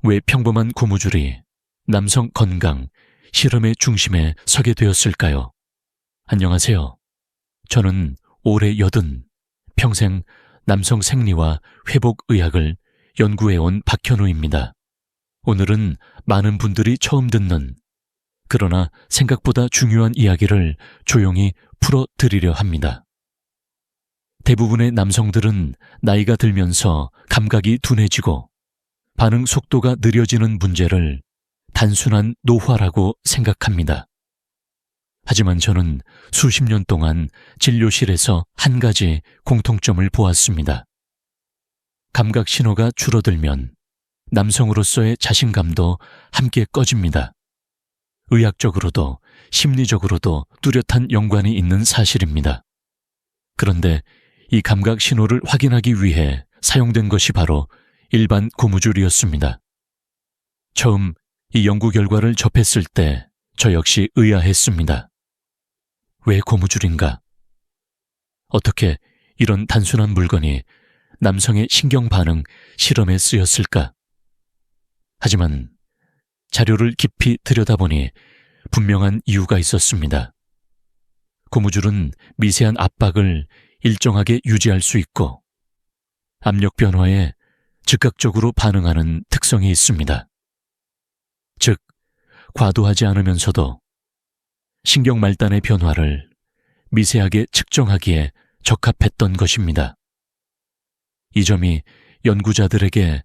왜 평범한 고무줄이 남성 건강, 실험의 중심에 서게 되었을까요? 안녕하세요. 저는 올해 80, 평생 남성 생리와 회복의학을 연구해온 박현우입니다. 오늘은 많은 분들이 처음 듣는, 그러나 생각보다 중요한 이야기를 조용히 풀어드리려 합니다. 대부분의 남성들은 나이가 들면서 감각이 둔해지고 반응 속도가 느려지는 문제를 단순한 노화라고 생각합니다. 하지만 저는 수십 년 동안 진료실에서 한 가지 공통점을 보았습니다. 감각 신호가 줄어들면 남성으로서의 자신감도 함께 꺼집니다. 의학적으로도 심리적으로도 뚜렷한 연관이 있는 사실입니다. 그런데 이 감각 신호를 확인하기 위해 사용된 것이 바로 일반 고무줄이었습니다. 처음 이 연구 결과를 접했을 때 저 역시 의아했습니다. 왜 고무줄인가? 어떻게 이런 단순한 물건이 남성의 신경 반응 실험에 쓰였을까? 하지만 자료를 깊이 들여다보니 분명한 이유가 있었습니다. 고무줄은 미세한 압박을 일정하게 유지할 수 있고 압력 변화에 즉각적으로 반응하는 특성이 있습니다. 즉, 과도하지 않으면서도 신경 말단의 변화를 미세하게 측정하기에 적합했던 것입니다. 이 점이 연구자들에게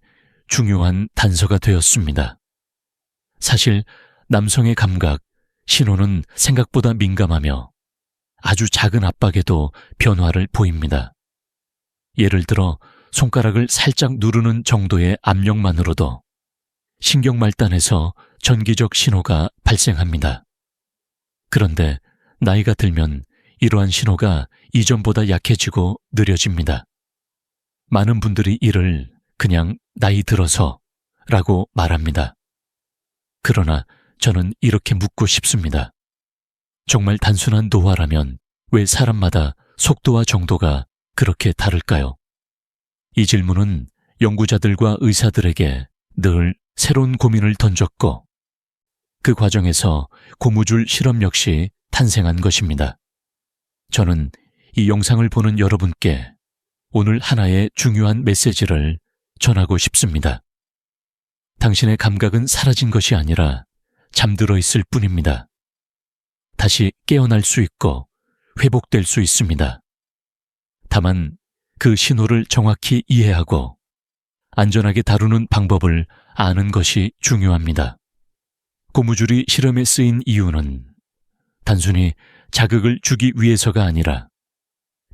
중요한 단서가 되었습니다. 사실 남성의 감각, 신호는 생각보다 민감하며 아주 작은 압박에도 변화를 보입니다. 예를 들어 손가락을 살짝 누르는 정도의 압력만으로도 신경 말단에서 전기적 신호가 발생합니다. 그런데 나이가 들면 이러한 신호가 이전보다 약해지고 느려집니다. 많은 분들이 이를 그냥 나이 들어서 라고 말합니다. 그러나 저는 이렇게 묻고 싶습니다. 정말 단순한 노화라면 왜 사람마다 속도와 정도가 그렇게 다를까요? 이 질문은 연구자들과 의사들에게 늘 새로운 고민을 던졌고 그 과정에서 고무줄 실험 역시 탄생한 것입니다. 저는 이 영상을 보는 여러분께 오늘 하나의 중요한 메시지를 전하고 싶습니다. 당신의 감각은 사라진 것이 아니라 잠들어 있을 뿐입니다. 다시 깨어날 수 있고 회복될 수 있습니다. 다만 그 신호를 정확히 이해하고 안전하게 다루는 방법을 아는 것이 중요합니다. 고무줄이 실험에 쓰인 이유는 단순히 자극을 주기 위해서가 아니라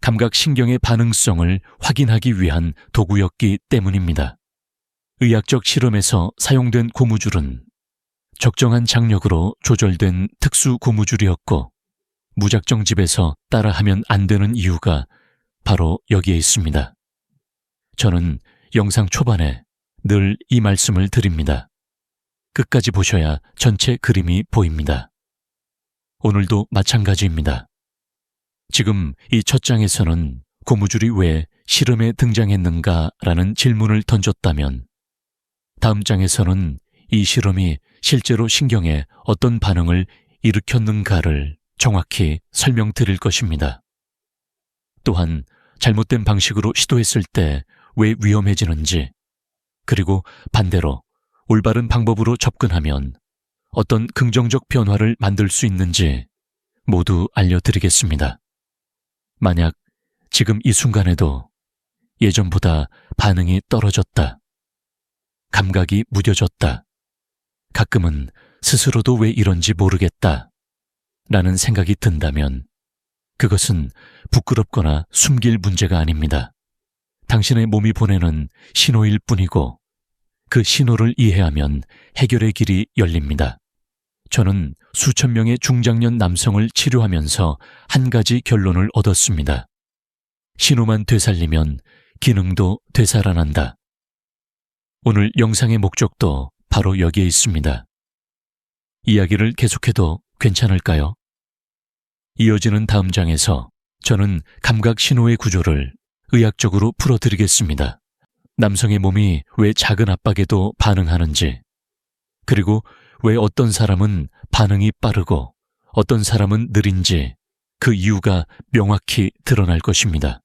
감각신경의 반응성을 확인하기 위한 도구였기 때문입니다. 의학적 실험에서 사용된 고무줄은 적정한 장력으로 조절된 특수 고무줄이었고 무작정집에서 따라하면 안 되는 이유가 바로 여기에 있습니다. 저는 영상 초반에 늘 이 말씀을 드립니다. 끝까지 보셔야 전체 그림이 보입니다. 오늘도 마찬가지입니다. 지금 이 첫 장에서는 고무줄이 왜 실험에 등장했는가라는 질문을 던졌다면 다음 장에서는 이 실험이 실제로 신경에 어떤 반응을 일으켰는가를 정확히 설명드릴 것입니다. 또한 잘못된 방식으로 시도했을 때 왜 위험해지는지, 그리고 반대로 올바른 방법으로 접근하면 어떤 긍정적 변화를 만들 수 있는지 모두 알려드리겠습니다. 만약 지금 이 순간에도 예전보다 반응이 떨어졌다, 감각이 무뎌졌다, 가끔은 스스로도 왜 이런지 모르겠다 라는 생각이 든다면 그것은 부끄럽거나 숨길 문제가 아닙니다. 당신의 몸이 보내는 신호일 뿐이고 그 신호를 이해하면 해결의 길이 열립니다. 저는 수천 명의 중장년 남성을 치료하면서 한 가지 결론을 얻었습니다. 신호만 되살리면 기능도 되살아난다. 오늘 영상의 목적도 바로 여기에 있습니다. 이야기를 계속해도 괜찮을까요? 이어지는 다음 장에서 저는 감각 신호의 구조를 의학적으로 풀어드리겠습니다. 남성의 몸이 왜 작은 압박에도 반응하는지, 그리고 왜 어떤 사람은 반응이 빠르고 어떤 사람은 느린지 그 이유가 명확히 드러날 것입니다.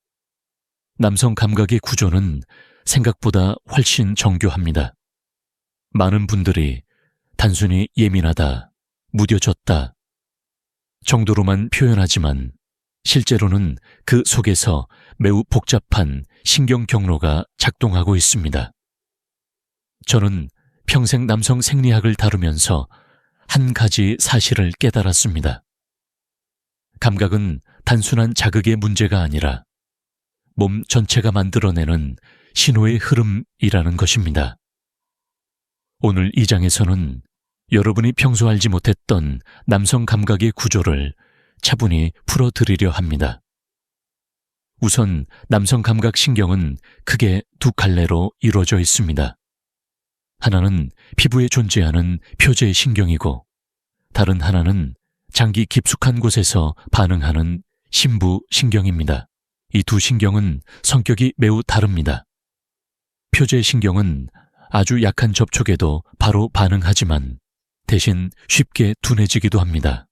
남성 감각의 구조는 생각보다 훨씬 정교합니다. 많은 분들이 단순히 예민하다, 무뎌졌다 정도로만 표현하지만 실제로는 그 속에서 매우 복잡한 신경 경로가 작동하고 있습니다. 저는 평생 남성 생리학을 다루면서 한 가지 사실을 깨달았습니다. 감각은 단순한 자극의 문제가 아니라 몸 전체가 만들어내는 신호의 흐름이라는 것입니다. 오늘 이 장에서는 여러분이 평소 알지 못했던 남성 감각의 구조를 차분히 풀어드리려 합니다. 우선 남성 감각 신경은 크게 두 갈래로 이루어져 있습니다. 하나는 피부에 존재하는 표제 신경이고 다른 하나는 장기 깊숙한 곳에서 반응하는 심부 신경입니다. 이 두 신경은 성격이 매우 다릅니다. 표제 신경은 아주 약한 접촉에도 바로 반응하지만 대신 쉽게 둔해지기도 합니다.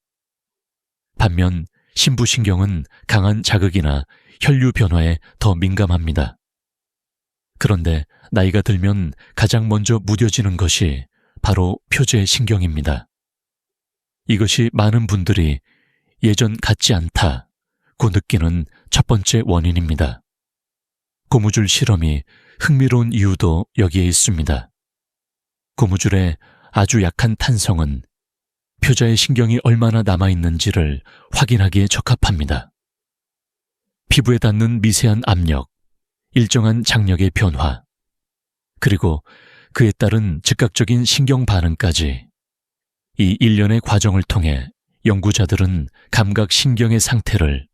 반면 심부신경은 강한 자극이나 혈류 변화에 더 민감합니다. 그런데 나이가 들면 가장 먼저 무뎌지는 것이 바로 표제 신경입니다. 이것이 많은 분들이 예전 같지 않다고 느끼는 첫 번째 원인입니다. 고무줄 실험이 흥미로운 이유도 여기에 있습니다. 고무줄의 아주 약한 탄성은 표자의 신경이 얼마나 남아있는지를 확인하기에 적합합니다. 피부에 닿는 미세한 압력, 일정한 장력의 변화, 그리고 그에 따른 즉각적인 신경 반응까지 이 일련의 과정을 통해 연구자들은 감각 신경의 상태를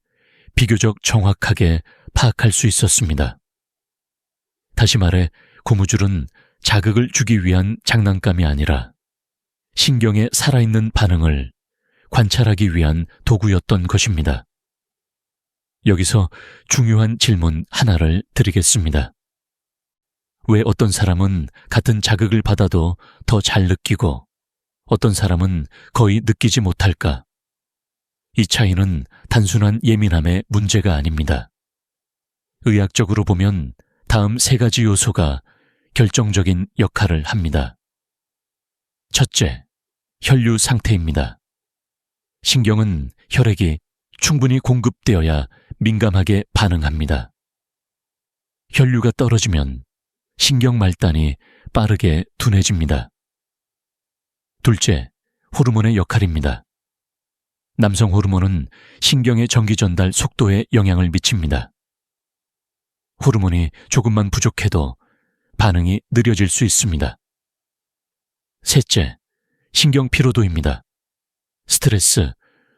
비교적 정확하게 파악할 수 있었습니다. 다시 말해 고무줄은 자극을 주기 위한 장난감이 아니라 신경의 살아있는 반응을 관찰하기 위한 도구였던 것입니다. 여기서 중요한 질문 하나를 드리겠습니다. 왜 어떤 사람은 같은 자극을 받아도 더 잘 느끼고 어떤 사람은 거의 느끼지 못할까? 이 차이는 단순한 예민함의 문제가 아닙니다. 의학적으로 보면 다음 세 가지 요소가 결정적인 역할을 합니다. 첫째, 혈류 상태입니다. 신경은 혈액이 충분히 공급되어야 민감하게 반응합니다. 혈류가 떨어지면 신경 말단이 빠르게 둔해집니다. 둘째, 호르몬의 역할입니다. 남성 호르몬은 신경의 전기 전달 속도에 영향을 미칩니다. 호르몬이 조금만 부족해도 반응이 느려질 수 있습니다. 셋째, 신경 피로도입니다. 스트레스,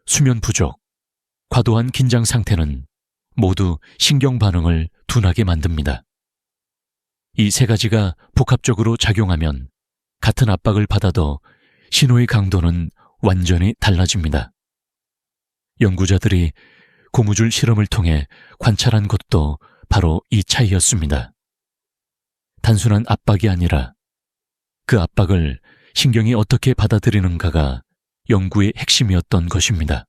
수면 부족, 과도한 긴장 상태는 모두 신경 반응을 둔하게 만듭니다. 이 세 가지가 복합적으로 작용하면 같은 압박을 받아도 신호의 강도는 완전히 달라집니다. 연구자들이 고무줄 실험을 통해 관찰한 것도 바로 이 차이였습니다. 단순한 압박이 아니라 그 압박을 신경이 어떻게 받아들이는가가 연구의 핵심이었던 것입니다.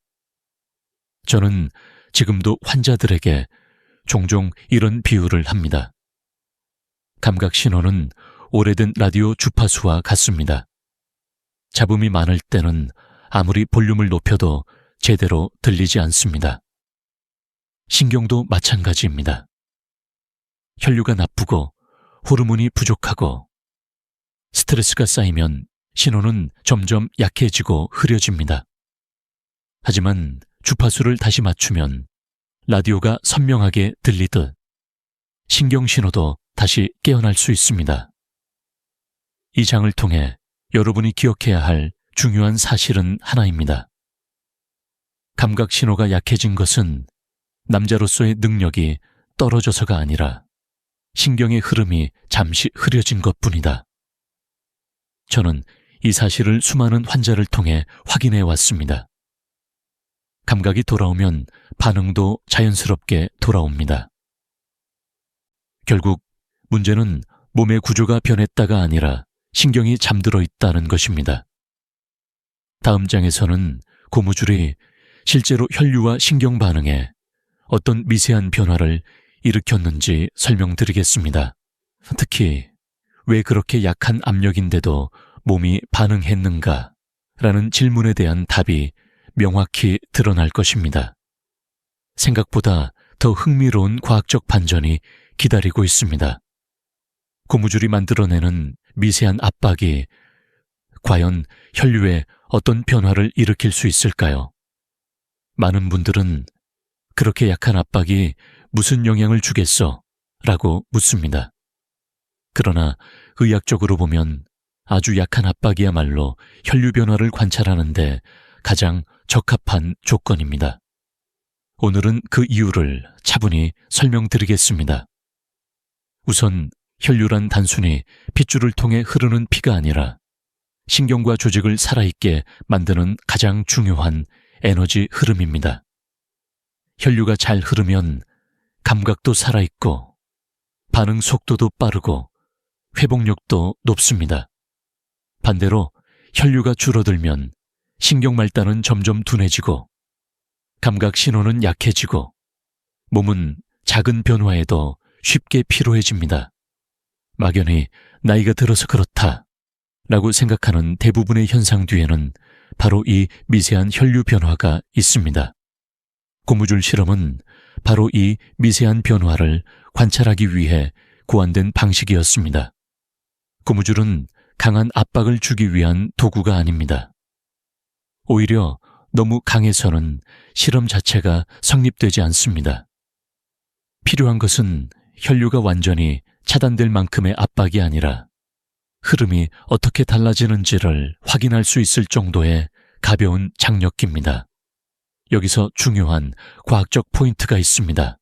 저는 지금도 환자들에게 종종 이런 비유를 합니다. 감각 신호는 오래된 라디오 주파수와 같습니다. 잡음이 많을 때는 아무리 볼륨을 높여도 제대로 들리지 않습니다. 신경도 마찬가지입니다. 혈류가 나쁘고 호르몬이 부족하고 스트레스가 쌓이면 신호는 점점 약해지고 흐려집니다. 하지만 주파수를 다시 맞추면 라디오가 선명하게 들리듯 신경 신호도 다시 깨어날 수 있습니다. 이 장을 통해 여러분이 기억해야 할 중요한 사실은 하나입니다. 감각 신호가 약해진 것은 남자로서의 능력이 떨어져서가 아니라 신경의 흐름이 잠시 흐려진 것뿐이다. 저는 이 사실을 수많은 환자를 통해 확인해 왔습니다. 감각이 돌아오면 반응도 자연스럽게 돌아옵니다. 결국 문제는 몸의 구조가 변했다가 아니라 신경이 잠들어 있다는 것입니다. 다음 장에서는 고무줄이 실제로 혈류와 신경 반응에 어떤 미세한 변화를 일으켰는지 설명드리겠습니다. 특히 왜 그렇게 약한 압력인데도 몸이 반응했는가? 라는 질문에 대한 답이 명확히 드러날 것입니다. 생각보다 더 흥미로운 과학적 반전이 기다리고 있습니다. 고무줄이 만들어내는 미세한 압박이 과연 혈류에 어떤 변화를 일으킬 수 있을까요? 많은 분들은 그렇게 약한 압박이 무슨 영향을 주겠어? 라고 묻습니다. 그러나 의학적으로 보면 아주 약한 압박이야말로 혈류 변화를 관찰하는데 가장 적합한 조건입니다. 오늘은 그 이유를 차분히 설명드리겠습니다. 우선 혈류란 단순히 핏줄을 통해 흐르는 피가 아니라 신경과 조직을 살아있게 만드는 가장 중요한 에너지 흐름입니다. 혈류가 잘 흐르면 감각도 살아있고 반응 속도도 빠르고 회복력도 높습니다. 반대로 혈류가 줄어들면 신경 말단은 점점 둔해지고 감각 신호는 약해지고 몸은 작은 변화에도 쉽게 피로해집니다. 막연히 나이가 들어서 그렇다 라고 생각하는 대부분의 현상 뒤에는 바로 이 미세한 혈류 변화가 있습니다. 고무줄 실험은 바로 이 미세한 변화를 관찰하기 위해 고안된 방식이었습니다. 고무줄은 강한 압박을 주기 위한 도구가 아닙니다. 오히려 너무 강해서는 실험 자체가 성립되지 않습니다. 필요한 것은 혈류가 완전히 차단될 만큼의 압박이 아니라 흐름이 어떻게 달라지는지를 확인할 수 있을 정도의 가벼운 장력기입니다. 여기서 중요한 과학적 포인트가 있습니다.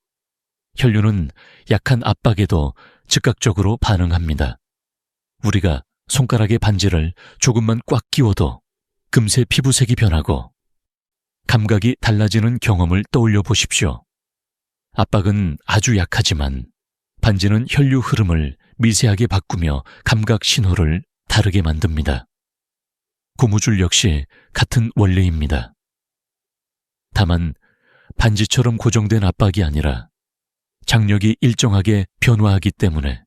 혈류는 약한 압박에도 즉각적으로 반응합니다. 우리가 손가락의 반지를 조금만 꽉 끼워도 금세 피부색이 변하고 감각이 달라지는 경험을 떠올려 보십시오. 압박은 아주 약하지만 반지는 혈류 흐름을 미세하게 바꾸며 감각 신호를 다르게 만듭니다. 고무줄 역시 같은 원리입니다. 다만 반지처럼 고정된 압박이 아니라 장력이 일정하게 변화하기 때문에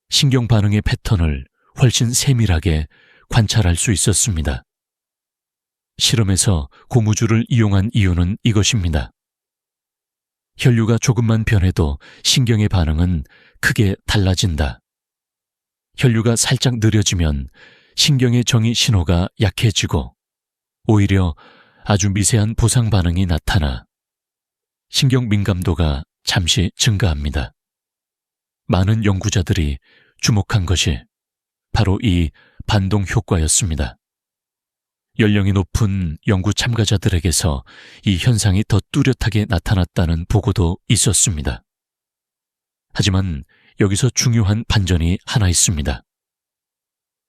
신경 반응의 패턴을 훨씬 세밀하게 관찰할 수 있었습니다. 실험에서 고무줄을 이용한 이유는 이것입니다. 혈류가 조금만 변해도 신경의 반응은 크게 달라진다. 혈류가 살짝 느려지면 신경의 정의 신호가 약해지고 오히려 아주 미세한 보상 반응이 나타나 신경 민감도가 잠시 증가합니다. 많은 연구자들이 주목한 것이 바로 이 반동 효과였습니다. 연령이 높은 연구 참가자들에게서 이 현상이 더 뚜렷하게 나타났다는 보고도 있었습니다. 하지만 여기서 중요한 반전이 하나 있습니다.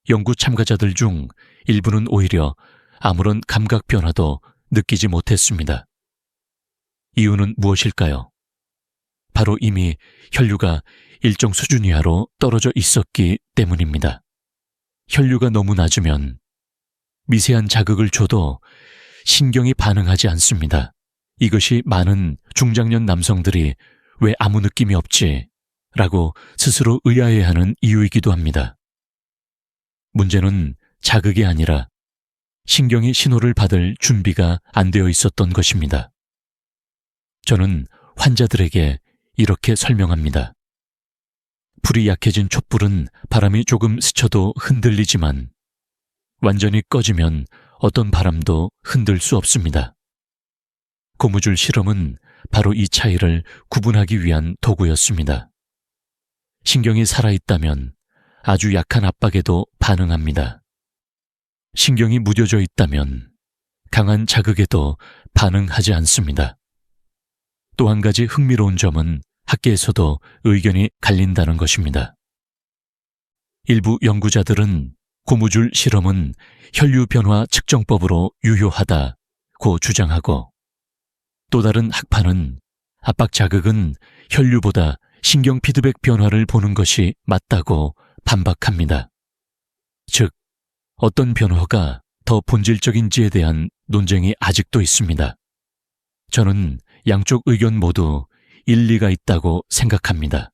연구 참가자들 중 일부는 오히려 아무런 감각 변화도 느끼지 못했습니다. 이유는 무엇일까요? 바로 이미 혈류가 일정 수준 이하로 떨어져 있었기 때문입니다. 혈류가 너무 낮으면 미세한 자극을 줘도 신경이 반응하지 않습니다. 이것이 많은 중장년 남성들이 왜 아무 느낌이 없지? 라고 스스로 의아해하는 이유이기도 합니다. 문제는 자극이 아니라 신경이 신호를 받을 준비가 안 되어 있었던 것입니다. 저는 환자들에게 이렇게 설명합니다. 불이 약해진 촛불은 바람이 조금 스쳐도 흔들리지만 완전히 꺼지면 어떤 바람도 흔들 수 없습니다. 고무줄 실험은 바로 이 차이를 구분하기 위한 도구였습니다. 신경이 살아있다면 아주 약한 압박에도 반응합니다. 신경이 무뎌져 있다면 강한 자극에도 반응하지 않습니다. 또 한 가지 흥미로운 점은 학계에서도 의견이 갈린다는 것입니다. 일부 연구자들은 고무줄 실험은 혈류 변화 측정법으로 유효하다고 주장하고 또 다른 학파는 압박 자극은 혈류보다 신경 피드백 변화를 보는 것이 맞다고 반박합니다. 즉, 어떤 변화가 더 본질적인지에 대한 논쟁이 아직도 있습니다. 저는 양쪽 의견 모두 일리가 있다고 생각합니다.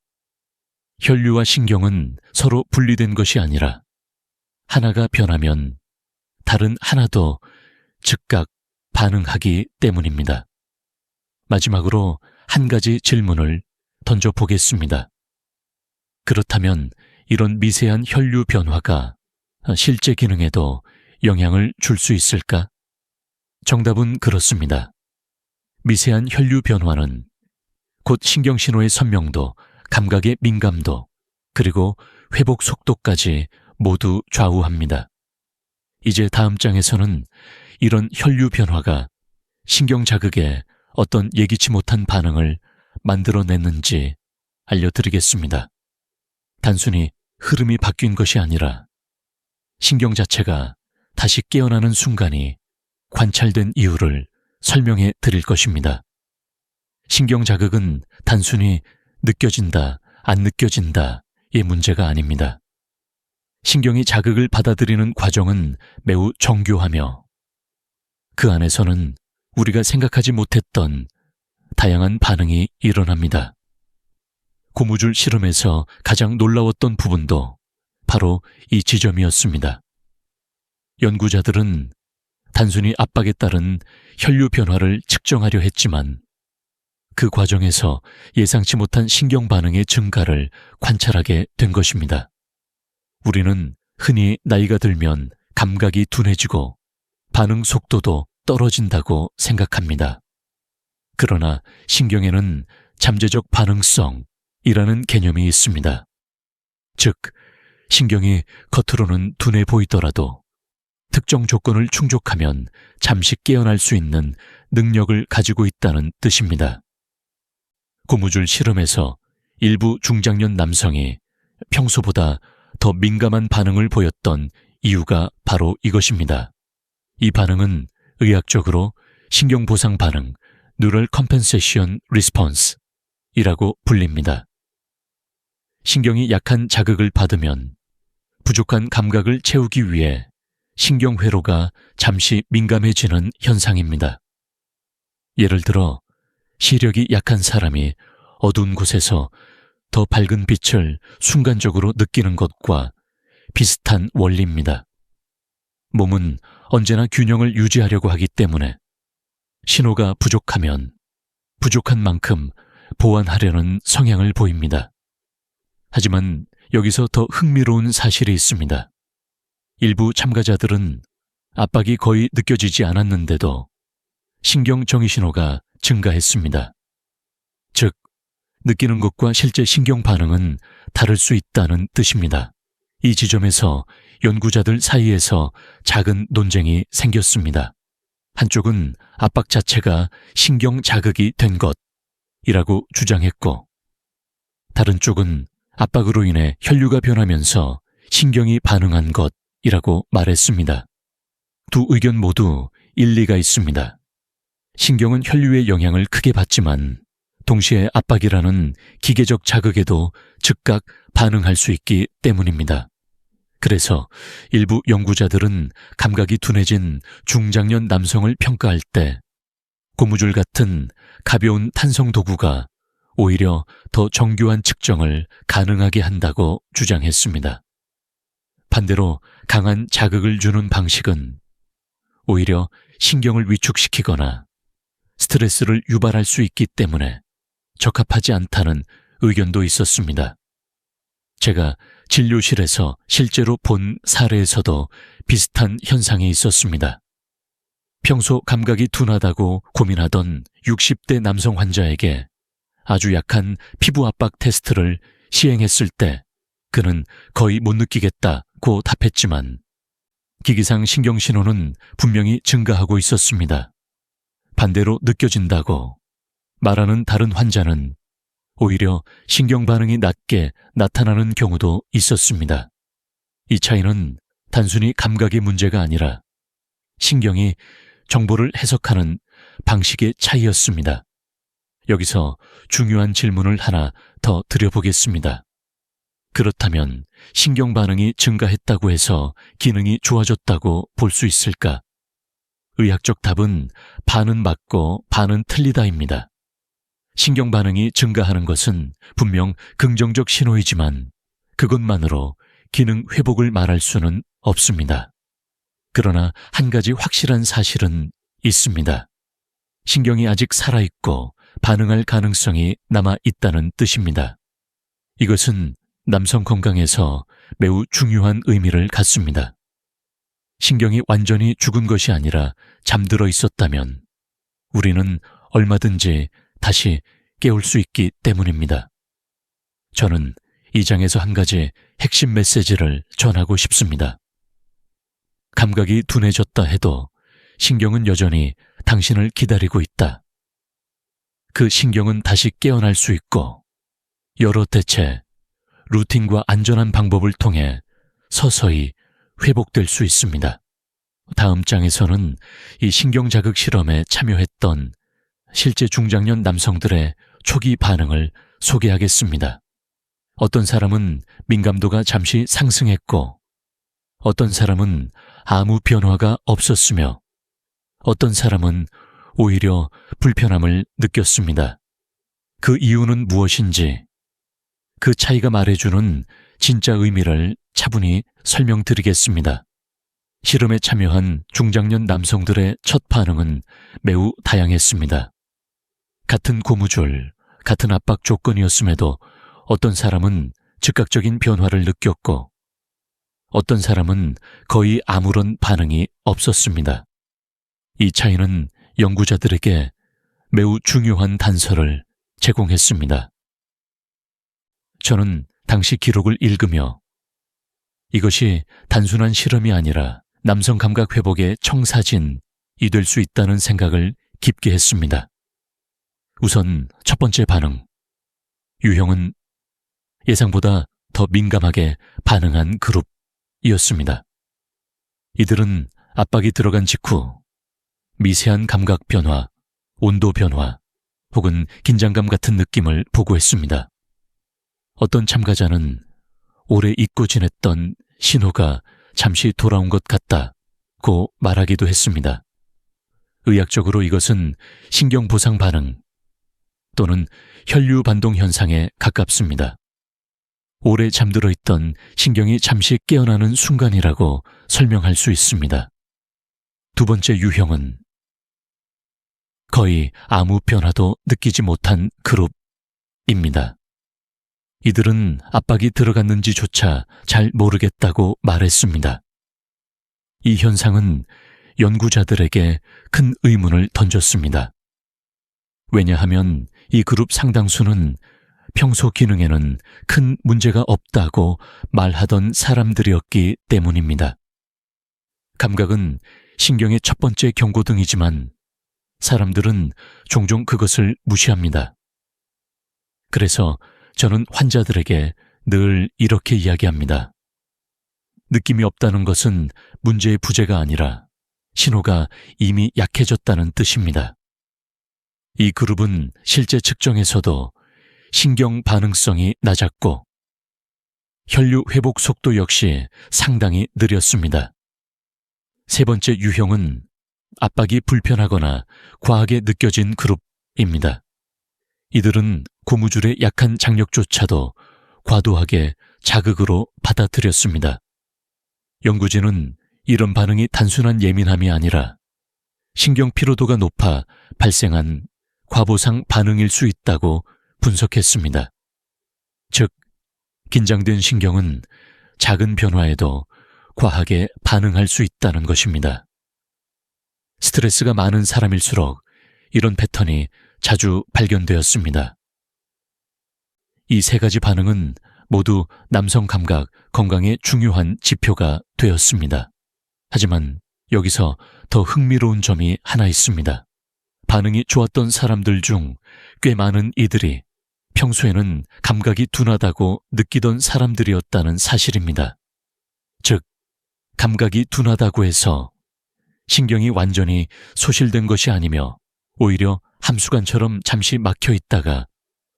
혈류와 신경은 서로 분리된 것이 아니라 하나가 변하면 다른 하나도 즉각 반응하기 때문입니다. 마지막으로 한 가지 질문을 던져보겠습니다. 그렇다면 이런 미세한 혈류 변화가 실제 기능에도 영향을 줄 수 있을까? 정답은 그렇습니다. 미세한 혈류 변화는 곧 신경신호의 선명도, 감각의 민감도, 그리고 회복 속도까지 모두 좌우합니다. 이제 다음 장에서는 이런 혈류 변화가 신경 자극에 어떤 예기치 못한 반응을 만들어냈는지 알려드리겠습니다. 단순히 흐름이 바뀐 것이 아니라 신경 자체가 다시 깨어나는 순간이 관찰된 이유를 설명해 드릴 것입니다. 신경 자극은 단순히 느껴진다, 안 느껴진다의 문제가 아닙니다. 신경이 자극을 받아들이는 과정은 매우 정교하며 그 안에서는 우리가 생각하지 못했던 다양한 반응이 일어납니다. 고무줄 실험에서 가장 놀라웠던 부분도 바로 이 지점이었습니다. 연구자들은 단순히 압박에 따른 혈류 변화를 측정하려 했지만 그 과정에서 예상치 못한 신경 반응의 증가를 관찰하게 된 것입니다. 우리는 흔히 나이가 들면 감각이 둔해지고 반응 속도도 떨어진다고 생각합니다. 그러나 신경에는 잠재적 반응성이라는 개념이 있습니다. 즉, 신경이 겉으로는 둔해 보이더라도 특정 조건을 충족하면 잠시 깨어날 수 있는 능력을 가지고 있다는 뜻입니다. 고무줄 실험에서 일부 중장년 남성이 평소보다 더 민감한 반응을 보였던 이유가 바로 이것입니다. 이 반응은 의학적으로 신경보상 반응, Neural Compensation Response 이라고 불립니다. 신경이 약한 자극을 받으면 부족한 감각을 채우기 위해 신경회로가 잠시 민감해지는 현상입니다. 예를 들어 시력이 약한 사람이 어두운 곳에서 더 밝은 빛을 순간적으로 느끼는 것과 비슷한 원리입니다. 몸은 언제나 균형을 유지하려고 하기 때문에 신호가 부족하면 부족한 만큼 보완하려는 성향을 보입니다. 하지만 여기서 더 흥미로운 사실이 있습니다. 일부 참가자들은 압박이 거의 느껴지지 않았는데도 신경 정의 신호가 증가했습니다. 즉, 느끼는 것과 실제 신경 반응은 다를 수 있다는 뜻입니다. 이 지점에서 연구자들 사이에서 작은 논쟁이 생겼습니다. 한쪽은 압박 자체가 신경 자극이 된 것이라고 주장했고, 다른 쪽은 압박으로 인해 혈류가 변하면서 신경이 반응한 것이라고 말했습니다. 두 의견 모두 일리가 있습니다. 신경은 혈류의 영향을 크게 받지만 동시에 압박이라는 기계적 자극에도 즉각 반응할 수 있기 때문입니다. 그래서 일부 연구자들은 감각이 둔해진 중장년 남성을 평가할 때 고무줄 같은 가벼운 탄성 도구가 오히려 더 정교한 측정을 가능하게 한다고 주장했습니다. 반대로 강한 자극을 주는 방식은 오히려 신경을 위축시키거나 스트레스를 유발할 수 있기 때문에 적합하지 않다는 의견도 있었습니다. 제가 진료실에서 실제로 본 사례에서도 비슷한 현상이 있었습니다. 평소 감각이 둔하다고 고민하던 60대 남성 환자에게 아주 약한 피부 압박 테스트를 시행했을 때 그는 거의 못 느끼겠다고 답했지만 기기상 신경신호는 분명히 증가하고 있었습니다. 반대로 느껴진다고 말하는 다른 환자는 오히려 신경 반응이 낮게 나타나는 경우도 있었습니다. 이 차이는 단순히 감각의 문제가 아니라 신경이 정보를 해석하는 방식의 차이였습니다. 여기서 중요한 질문을 하나 더 드려보겠습니다. 그렇다면 신경 반응이 증가했다고 해서 기능이 좋아졌다고 볼 수 있을까? 의학적 답은 반은 맞고 반은 틀리다입니다. 신경 반응이 증가하는 것은 분명 긍정적 신호이지만 그것만으로 기능 회복을 말할 수는 없습니다. 그러나 한 가지 확실한 사실은 있습니다. 신경이 아직 살아있고 반응할 가능성이 남아있다는 뜻입니다. 이것은 남성 건강에서 매우 중요한 의미를 갖습니다. 신경이 완전히 죽은 것이 아니라 잠들어 있었다면 우리는 얼마든지 다시 깨울 수 있기 때문입니다. 저는 이 장에서 한 가지 핵심 메시지를 전하고 싶습니다. 감각이 둔해졌다 해도 신경은 여전히 당신을 기다리고 있다. 그 신경은 다시 깨어날 수 있고 여러 대체, 루틴과 안전한 방법을 통해 서서히 회복될 수 있습니다. 다음 장에서는 이 신경자극 실험에 참여했던 실제 중장년 남성들의 초기 반응을 소개하겠습니다. 어떤 사람은 민감도가 잠시 상승했고 어떤 사람은 아무 변화가 없었으며 어떤 사람은 오히려 불편함을 느꼈습니다. 그 이유는 무엇인지 그 차이가 말해주는 진짜 의미를 차분히 설명드리겠습니다. 실험에 참여한 중장년 남성들의 첫 반응은 매우 다양했습니다. 같은 고무줄, 같은 압박 조건이었음에도 어떤 사람은 즉각적인 변화를 느꼈고 어떤 사람은 거의 아무런 반응이 없었습니다. 이 차이는 연구자들에게 매우 중요한 단서를 제공했습니다. 저는 당시 기록을 읽으며 이것이 단순한 실험이 아니라 남성 감각 회복의 청사진이 될 수 있다는 생각을 깊게 했습니다. 우선 첫 번째 반응. 유형은 예상보다 더 민감하게 반응한 그룹이었습니다. 이들은 압박이 들어간 직후 미세한 감각 변화, 온도 변화 혹은 긴장감 같은 느낌을 보고했습니다. 어떤 참가자는 오래 잊고 지냈던 신호가 잠시 돌아온 것 같다고 말하기도 했습니다. 의학적으로 이것은 신경보상 반응 또는 혈류 반동 현상에 가깝습니다. 오래 잠들어 있던 신경이 잠시 깨어나는 순간이라고 설명할 수 있습니다. 두 번째 유형은 거의 아무 변화도 느끼지 못한 그룹입니다. 이들은 압박이 들어갔는지조차 잘 모르겠다고 말했습니다. 이 현상은 연구자들에게 큰 의문을 던졌습니다. 왜냐하면 이 그룹 상당수는 평소 기능에는 큰 문제가 없다고 말하던 사람들이었기 때문입니다. 감각은 신경의 첫 번째 경고등이지만 사람들은 종종 그것을 무시합니다. 그래서 저는 환자들에게 늘 이렇게 이야기합니다. 느낌이 없다는 것은 문제의 부재가 아니라 신호가 이미 약해졌다는 뜻입니다. 이 그룹은 실제 측정에서도 신경 반응성이 낮았고 혈류 회복 속도 역시 상당히 느렸습니다. 세 번째 유형은 압박이 불편하거나 과하게 느껴진 그룹입니다. 이들은 고무줄의 약한 장력조차도 과도하게 자극으로 받아들였습니다. 연구진은 이런 반응이 단순한 예민함이 아니라 신경 피로도가 높아 발생한 과보상 반응일 수 있다고 분석했습니다. 즉, 긴장된 신경은 작은 변화에도 과하게 반응할 수 있다는 것입니다. 스트레스가 많은 사람일수록 이런 패턴이 자주 발견되었습니다. 이 세 가지 반응은 모두 남성 감각 건강의 중요한 지표가 되었습니다. 하지만 여기서 더 흥미로운 점이 하나 있습니다. 반응이 좋았던 사람들 중 꽤 많은 이들이 평소에는 감각이 둔하다고 느끼던 사람들이었다는 사실입니다. 즉, 감각이 둔하다고 해서 신경이 완전히 소실된 것이 아니며 오히려 함수관처럼 잠시 막혀 있다가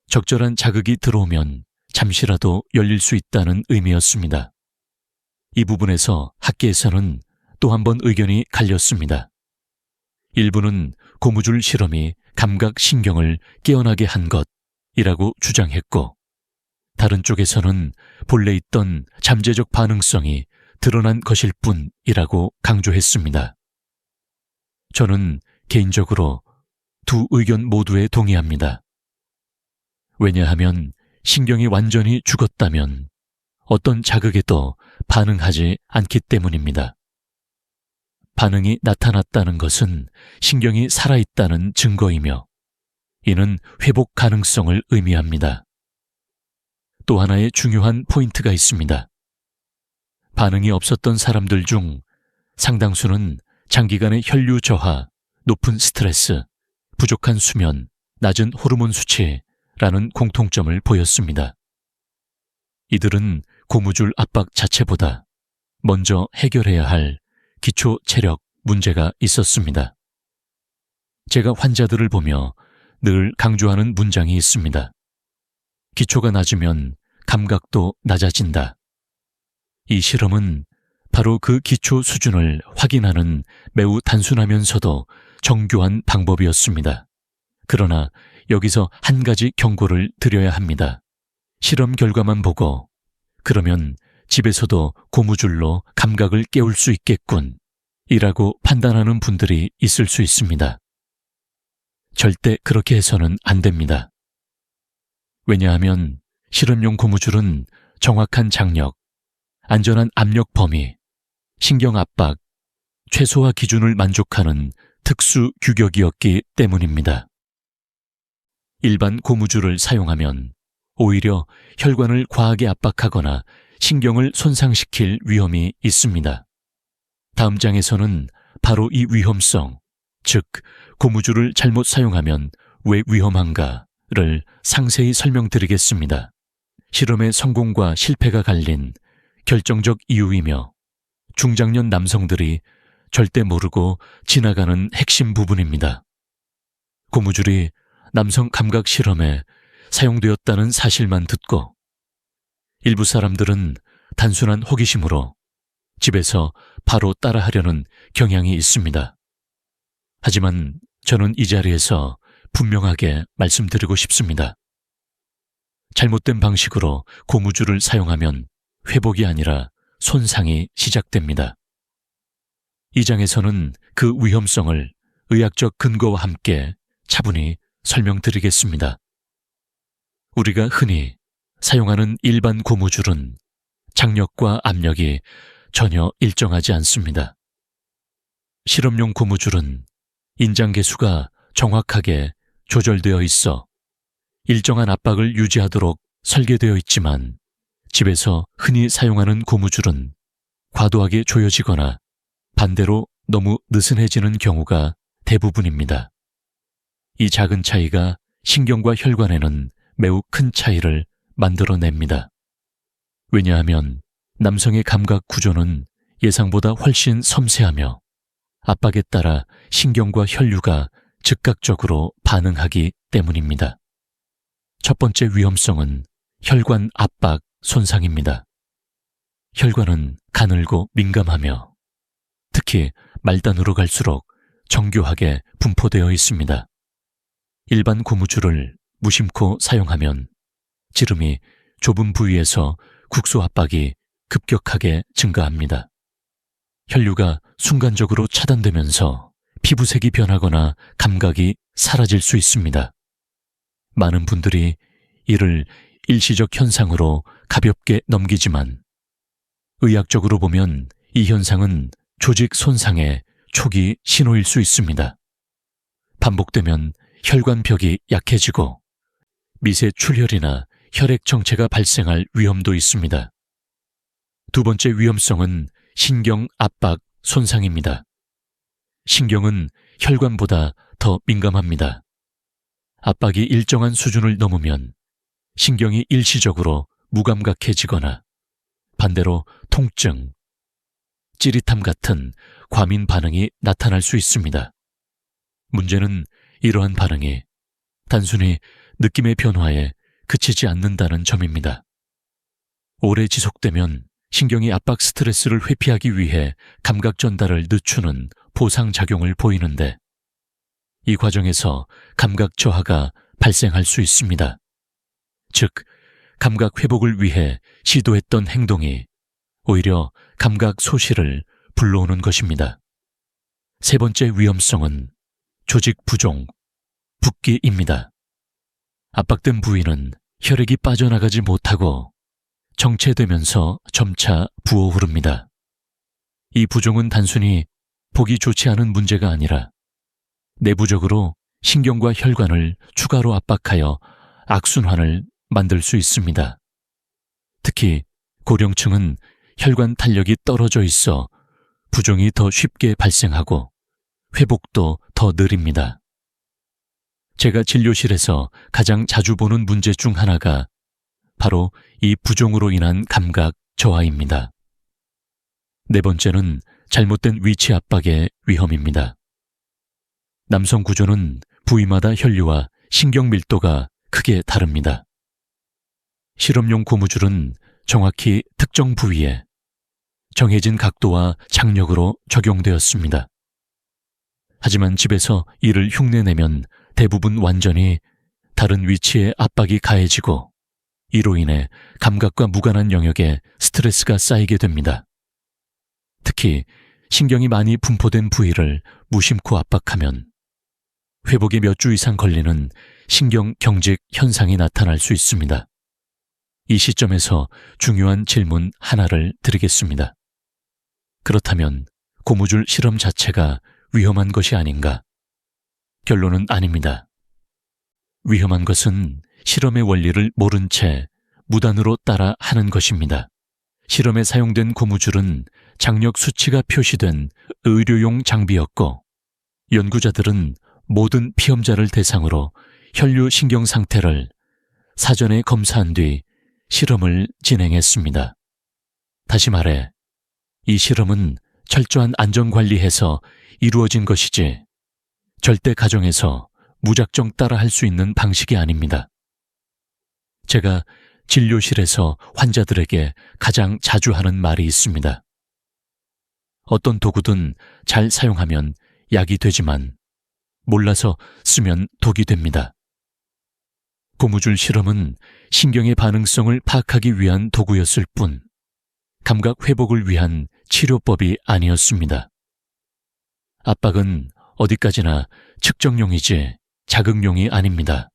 적절한 자극이 들어오면 잠시라도 열릴 수 있다는 의미였습니다. 이 부분에서 학계에서는 또 한 번 의견이 갈렸습니다. 일부는 고무줄 실험이 감각 신경을 깨어나게 한 것이라고 주장했고, 다른 쪽에서는 본래 있던 잠재적 반응성이 드러난 것일 뿐이라고 강조했습니다. 저는 개인적으로 두 의견 모두에 동의합니다. 왜냐하면 신경이 완전히 죽었다면 어떤 자극에도 반응하지 않기 때문입니다. 반응이 나타났다는 것은 신경이 살아있다는 증거이며, 이는 회복 가능성을 의미합니다. 또 하나의 중요한 포인트가 있습니다. 반응이 없었던 사람들 중 상당수는 장기간의 혈류 저하, 높은 스트레스, 부족한 수면, 낮은 호르몬 수치라는 공통점을 보였습니다. 이들은 고무줄 압박 자체보다 먼저 해결해야 할 기초 체력 문제가 있었습니다. 제가 환자들을 보며 늘 강조하는 문장이 있습니다. 기초가 낮으면 감각도 낮아진다. 이 실험은 바로 그 기초 수준을 확인하는 매우 단순하면서도 정교한 방법이었습니다. 그러나 여기서 한 가지 경고를 드려야 합니다. 실험 결과만 보고 그러면 집에서도 고무줄로 감각을 깨울 수 있겠군 이라고 판단하는 분들이 있을 수 있습니다. 절대 그렇게 해서는 안 됩니다. 왜냐하면 실험용 고무줄은 정확한 장력, 안전한 압력 범위, 신경 압박, 최소화 기준을 만족하는 특수 규격이었기 때문입니다. 일반 고무줄을 사용하면 오히려 혈관을 과하게 압박하거나 신경을 손상시킬 위험이 있습니다. 다음 장에서는 바로 이 위험성, 즉 고무줄을 잘못 사용하면 왜 위험한가를 상세히 설명드리겠습니다. 실험의 성공과 실패가 갈린 결정적 이유이며 중장년 남성들이 절대 모르고 지나가는 핵심 부분입니다. 고무줄이 남성 감각 실험에 사용되었다는 사실만 듣고 일부 사람들은 단순한 호기심으로 집에서 바로 따라하려는 경향이 있습니다. 하지만 저는 이 자리에서 분명하게 말씀드리고 싶습니다. 잘못된 방식으로 고무줄을 사용하면 회복이 아니라 손상이 시작됩니다. 이 장에서는 그 위험성을 의학적 근거와 함께 차분히 설명드리겠습니다. 우리가 흔히 사용하는 일반 고무줄은 장력과 압력이 전혀 일정하지 않습니다. 실험용 고무줄은 인장 개수가 정확하게 조절되어 있어 일정한 압박을 유지하도록 설계되어 있지만 집에서 흔히 사용하는 고무줄은 과도하게 조여지거나 반대로 너무 느슨해지는 경우가 대부분입니다. 이 작은 차이가 신경과 혈관에는 매우 큰 차이를 만들어냅니다. 왜냐하면 남성의 감각 구조는 예상보다 훨씬 섬세하며 압박에 따라 신경과 혈류가 즉각적으로 반응하기 때문입니다. 첫 번째 위험성은 혈관 압박 손상입니다. 혈관은 가늘고 민감하며 특히 말단으로 갈수록 정교하게 분포되어 있습니다. 일반 고무줄을 무심코 사용하면 지름이 좁은 부위에서 국소 압박이 급격하게 증가합니다. 혈류가 순간적으로 차단되면서 피부색이 변하거나 감각이 사라질 수 있습니다. 많은 분들이 이를 일시적 현상으로 가볍게 넘기지만 의학적으로 보면 이 현상은 조직 손상의 초기 신호일 수 있습니다. 반복되면 혈관벽이 약해지고 미세 출혈이나 혈액 정체가 발생할 위험도 있습니다. 두 번째 위험성은 신경 압박 손상입니다. 신경은 혈관보다 더 민감합니다. 압박이 일정한 수준을 넘으면 신경이 일시적으로 무감각해지거나 반대로 통증, 찌릿함 같은 과민 반응이 나타날 수 있습니다. 문제는 이러한 반응이 단순히 느낌의 변화에 그치지 않는다는 점입니다. 오래 지속되면 신경이 압박 스트레스를 회피하기 위해 감각 전달을 늦추는 보상작용을 보이는데, 이 과정에서 감각 저하가 발생할 수 있습니다. 즉, 감각 회복을 위해 시도했던 행동이 오히려 감각 소실을 불러오는 것입니다. 세 번째 위험성은 조직 부종, 붓기입니다. 압박된 부위는 혈액이 빠져나가지 못하고 정체되면서 점차 부어오릅니다. 이 부종은 단순히 보기 좋지 않은 문제가 아니라 내부적으로 신경과 혈관을 추가로 압박하여 악순환을 만들 수 있습니다. 특히 고령층은 혈관 탄력이 떨어져 있어 부종이 더 쉽게 발생하고 회복도 더 느립니다. 제가 진료실에서 가장 자주 보는 문제 중 하나가 바로 이 부종으로 인한 감각 저하입니다. 네 번째는 잘못된 위치 압박의 위험입니다. 남성 구조는 부위마다 혈류와 신경 밀도가 크게 다릅니다. 실험용 고무줄은 정확히 특정 부위에 정해진 각도와 장력으로 적용되었습니다. 하지만 집에서 이를 흉내내면 대부분 완전히 다른 위치에 압박이 가해지고 이로 인해 감각과 무관한 영역에 스트레스가 쌓이게 됩니다. 특히 신경이 많이 분포된 부위를 무심코 압박하면 회복에 몇 주 이상 걸리는 신경 경직 현상이 나타날 수 있습니다. 이 시점에서 중요한 질문 하나를 드리겠습니다. 그렇다면 고무줄 실험 자체가 위험한 것이 아닌가? 결론은 아닙니다. 위험한 것은 실험의 원리를 모른 채 무단으로 따라 하는 것입니다. 실험에 사용된 고무줄은 장력 수치가 표시된 의료용 장비였고, 연구자들은 모든 피험자를 대상으로 혈류 신경 상태를 사전에 검사한 뒤 실험을 진행했습니다. 다시 말해, 이 실험은 철저한 안전관리해서 이루어진 것이지 절대 가정에서 무작정 따라 할 수 있는 방식이 아닙니다. 제가 진료실에서 환자들에게 가장 자주 하는 말이 있습니다. 어떤 도구든 잘 사용하면 약이 되지만 몰라서 쓰면 독이 됩니다. 고무줄 실험은 신경의 반응성을 파악하기 위한 도구였을 뿐 감각 회복을 위한 치료법이 아니었습니다. 압박은 어디까지나 측정용이지 자극용이 아닙니다.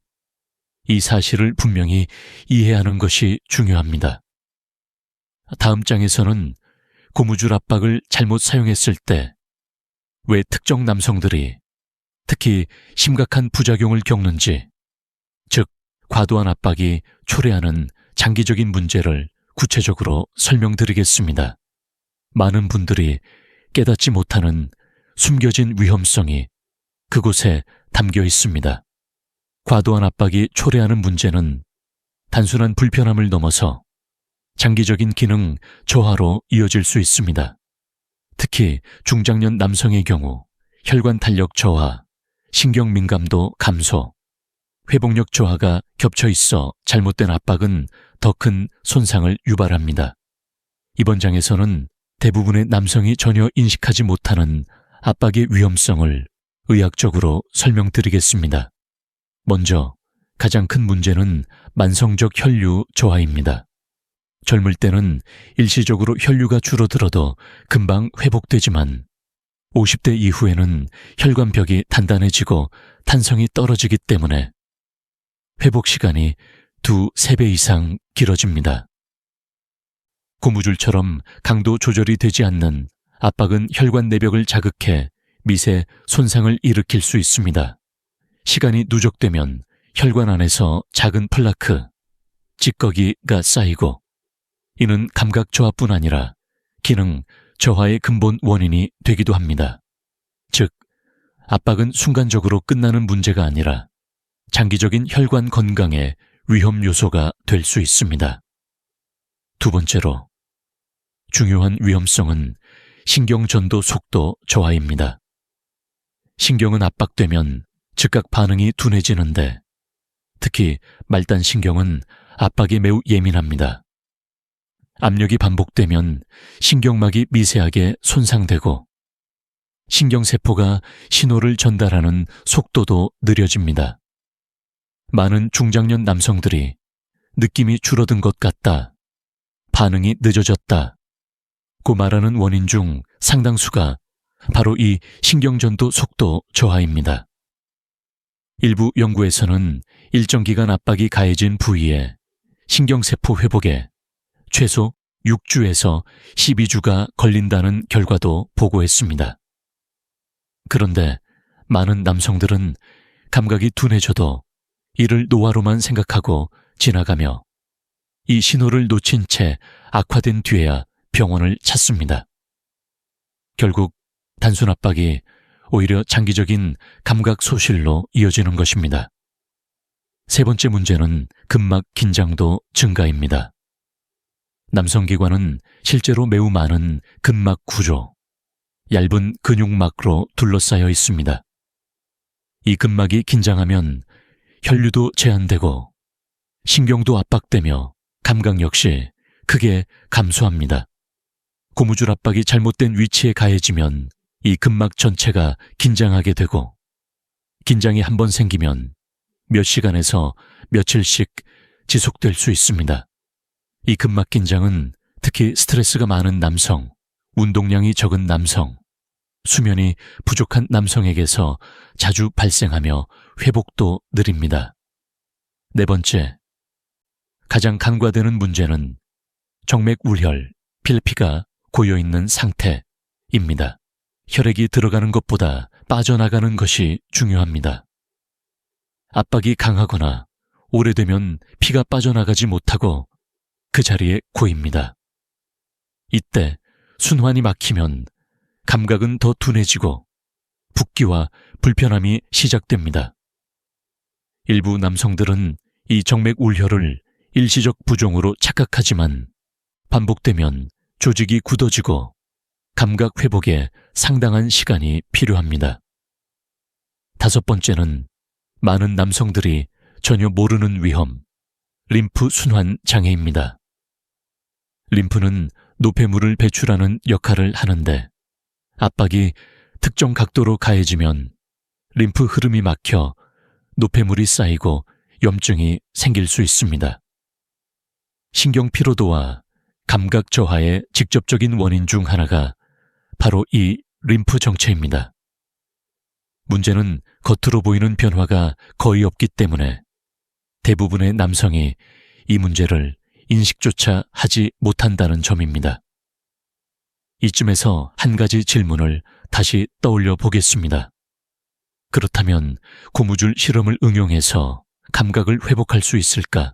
이 사실을 분명히 이해하는 것이 중요합니다. 다음 장에서는 고무줄 압박을 잘못 사용했을 때 왜 특정 남성들이 특히 심각한 부작용을 겪는지, 즉 과도한 압박이 초래하는 장기적인 문제를 구체적으로 설명드리겠습니다. 많은 분들이 깨닫지 못하는 숨겨진 위험성이 그곳에 담겨 있습니다. 과도한 압박이 초래하는 문제는 단순한 불편함을 넘어서 장기적인 기능 저하로 이어질 수 있습니다. 특히 중장년 남성의 경우 혈관 탄력 저하, 신경 민감도 감소, 회복력 저하가 겹쳐 있어 잘못된 압박은 더 큰 손상을 유발합니다. 이번 장에서는 대부분의 남성이 전혀 인식하지 못하는 압박의 위험성을 의학적으로 설명드리겠습니다. 먼저 가장 큰 문제는 만성적 혈류 저하입니다. 젊을 때는 일시적으로 혈류가 줄어들어도 금방 회복되지만 50대 이후에는 혈관벽이 단단해지고 탄성이 떨어지기 때문에 회복 시간이 2~3배 이상 길어집니다. 고무줄처럼 강도 조절이 되지 않는 압박은 혈관 내벽을 자극해 미세 손상을 일으킬 수 있습니다. 시간이 누적되면 혈관 안에서 작은 플라크, 찌꺼기가 쌓이고, 이는 감각 저하뿐 아니라 기능 저하의 근본 원인이 되기도 합니다. 즉, 압박은 순간적으로 끝나는 문제가 아니라 장기적인 혈관 건강의 위험 요소가 될 수 있습니다. 두 번째로, 중요한 위험성은 신경 전도 속도 저하입니다. 신경은 압박되면 즉각 반응이 둔해지는데 특히 말단신경은 압박에 매우 예민합니다. 압력이 반복되면 신경막이 미세하게 손상되고 신경세포가 신호를 전달하는 속도도 느려집니다. 많은 중장년 남성들이 느낌이 줄어든 것 같다, 반응이 늦어졌다 고 말하는 원인 중 상당수가 바로 이 신경전도 속도 저하입니다. 일부 연구에서는 일정 기간 압박이 가해진 부위에 신경세포 회복에 최소 6주에서 12주가 걸린다는 결과도 보고했습니다. 그런데 많은 남성들은 감각이 둔해져도 이를 노화로만 생각하고 지나가며 이 신호를 놓친 채 악화된 뒤에야 병원을 찾습니다. 결국 단순 압박이 오히려 장기적인 감각 소실로 이어지는 것입니다. 세 번째 문제는 근막 긴장도 증가입니다. 남성기관은 실제로 매우 많은 근막 구조, 얇은 근육막으로 둘러싸여 있습니다. 이 근막이 긴장하면 혈류도 제한되고 신경도 압박되며 감각 역시 크게 감소합니다. 고무줄 압박이 잘못된 위치에 가해지면 이 근막 전체가 긴장하게 되고 긴장이 한번 생기면 몇 시간에서 며칠씩 지속될 수 있습니다. 이 근막 긴장은 특히 스트레스가 많은 남성, 운동량이 적은 남성, 수면이 부족한 남성에게서 자주 발생하며 회복도 느립니다. 네 번째, 가장 간과되는 문제는 정맥울혈, 필피가 고여있는 상태입니다. 혈액이 들어가는 것보다 빠져나가는 것이 중요합니다. 압박이 강하거나 오래되면 피가 빠져나가지 못하고 그 자리에 고입니다. 이때 순환이 막히면 감각은 더 둔해지고 붓기와 불편함이 시작됩니다. 일부 남성들은 이 정맥울혈을 일시적 부종으로 착각하지만 반복되면 조직이 굳어지고 감각 회복에 상당한 시간이 필요합니다. 다섯 번째는 많은 남성들이 전혀 모르는 위험, 림프 순환 장애입니다. 림프는 노폐물을 배출하는 역할을 하는데 압박이 특정 각도로 가해지면 림프 흐름이 막혀 노폐물이 쌓이고 염증이 생길 수 있습니다. 신경 피로도와 감각 저하의 직접적인 원인 중 하나가 바로 이 림프 정체입니다. 문제는 겉으로 보이는 변화가 거의 없기 때문에 대부분의 남성이 이 문제를 인식조차 하지 못한다는 점입니다. 이쯤에서 한 가지 질문을 다시 떠올려 보겠습니다. 그렇다면 고무줄 실험을 응용해서 감각을 회복할 수 있을까?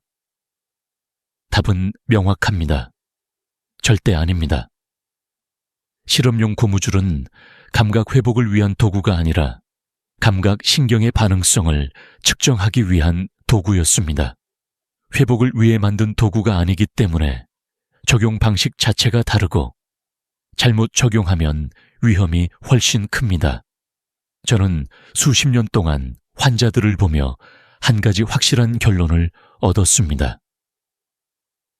답은 명확합니다. 절대 아닙니다. 실험용 고무줄은 감각 회복을 위한 도구가 아니라 감각 신경의 반응성을 측정하기 위한 도구였습니다. 회복을 위해 만든 도구가 아니기 때문에 적용 방식 자체가 다르고 잘못 적용하면 위험이 훨씬 큽니다. 저는 수십 년 동안 환자들을 보며 한 가지 확실한 결론을 얻었습니다.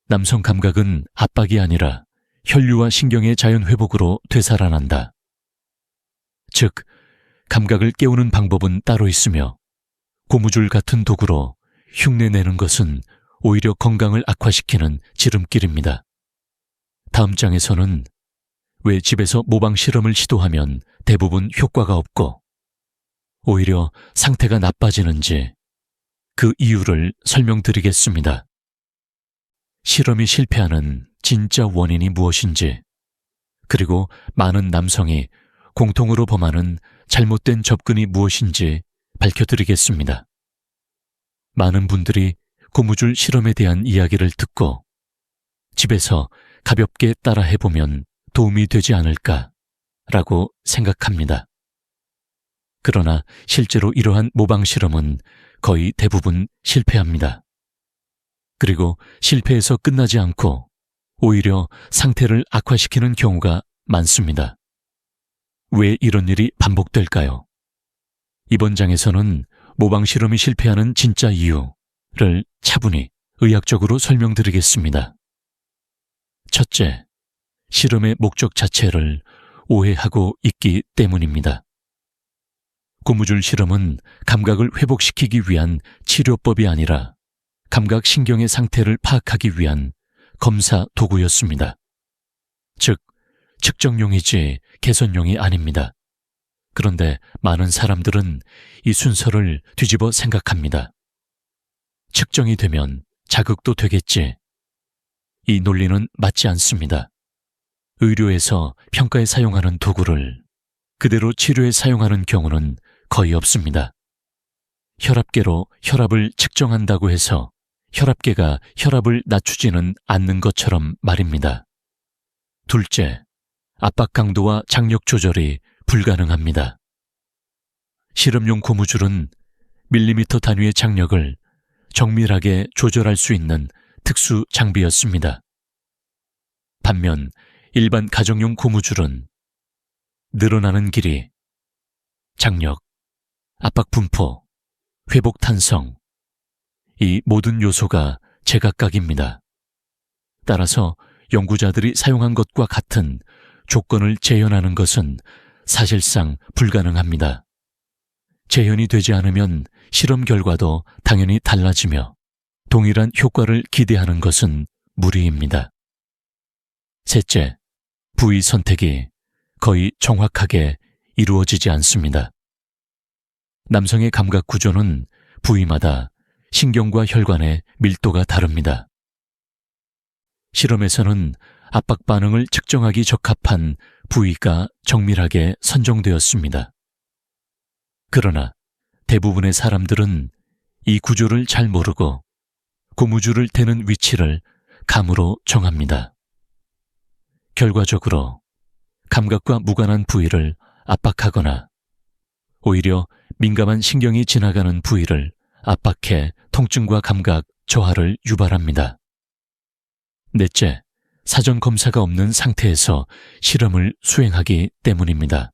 남성 감각은 압박이 아니라 혈류와 신경의 자연 회복으로 되살아난다. 즉, 감각을 깨우는 방법은 따로 있으며 고무줄 같은 도구로 흉내내는 것은 오히려 건강을 악화시키는 지름길입니다. 다음 장에서는 왜 집에서 모방 실험을 시도하면 대부분 효과가 없고 오히려 상태가 나빠지는지 그 이유를 설명드리겠습니다. 실험이 실패하는 진짜 원인이 무엇인지, 그리고 많은 남성이 공통으로 범하는 잘못된 접근이 무엇인지 밝혀드리겠습니다. 많은 분들이 고무줄 실험에 대한 이야기를 듣고 집에서 가볍게 따라해보면 도움이 되지 않을까라고 생각합니다. 그러나 실제로 이러한 모방 실험은 거의 대부분 실패합니다. 그리고 실패해서 끝나지 않고 오히려 상태를 악화시키는 경우가 많습니다. 왜 이런 일이 반복될까요? 이번 장에서는 모방 실험이 실패하는 진짜 이유를 차분히 의학적으로 설명드리겠습니다. 첫째, 실험의 목적 자체를 오해하고 있기 때문입니다. 고무줄 실험은 감각을 회복시키기 위한 치료법이 아니라 감각신경의 상태를 파악하기 위한 검사 도구였습니다. 즉, 측정용이지 개선용이 아닙니다. 그런데 많은 사람들은 이 순서를 뒤집어 생각합니다. 측정이 되면 자극도 되겠지. 이 논리는 맞지 않습니다. 의료에서 평가에 사용하는 도구를 그대로 치료에 사용하는 경우는 거의 없습니다. 혈압계로 혈압을 측정한다고 해서 혈압계가 혈압을 낮추지는 않는 것처럼 말입니다. 둘째, 압박 강도와 장력 조절이 불가능합니다. 실험용 고무줄은 밀리미터 단위의 장력을 정밀하게 조절할 수 있는 특수 장비였습니다. 반면 일반 가정용 고무줄은 늘어나는 길이, 장력, 압박 분포, 회복 탄성, 이 모든 요소가 제각각입니다. 따라서 연구자들이 사용한 것과 같은 조건을 재현하는 것은 사실상 불가능합니다. 재현이 되지 않으면 실험 결과도 당연히 달라지며 동일한 효과를 기대하는 것은 무리입니다. 셋째, 부위 선택이 거의 정확하게 이루어지지 않습니다. 남성의 감각 구조는 부위마다 신경과 혈관의 밀도가 다릅니다. 실험에서는 압박 반응을 측정하기 적합한 부위가 정밀하게 선정되었습니다. 그러나 대부분의 사람들은 이 구조를 잘 모르고 고무줄을 대는 위치를 감으로 정합니다. 결과적으로 감각과 무관한 부위를 압박하거나 오히려 민감한 신경이 지나가는 부위를 압박해 통증과 감각 저하를 유발합니다. 넷째, 사전 검사가 없는 상태에서 실험을 수행하기 때문입니다.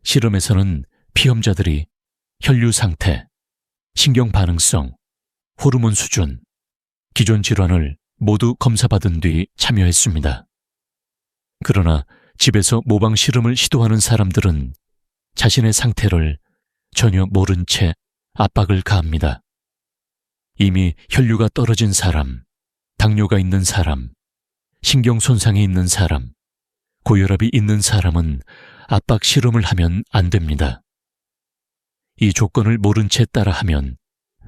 실험에서는 피험자들이 혈류 상태, 신경 반응성, 호르몬 수준, 기존 질환을 모두 검사받은 뒤 참여했습니다. 그러나 집에서 모방 실험을 시도하는 사람들은 자신의 상태를 전혀 모른 채 압박을 가합니다. 이미 혈류가 떨어진 사람, 당뇨가 있는 사람, 신경 손상이 있는 사람, 고혈압이 있는 사람은 압박 실험을 하면 안 됩니다. 이 조건을 모른 채 따라하면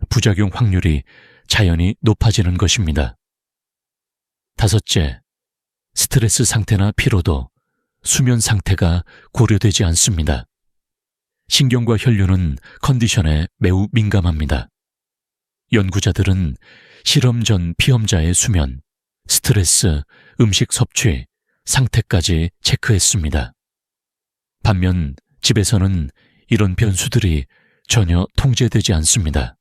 부작용 확률이 자연히 높아지는 것입니다. 다섯째, 스트레스 상태나 피로도, 수면 상태가 고려되지 않습니다. 신경과 혈류는 컨디션에 매우 민감합니다. 연구자들은 실험 전 피험자의 수면, 스트레스, 음식 섭취, 상태까지 체크했습니다. 반면 집에서는 이런 변수들이 전혀 통제되지 않습니다.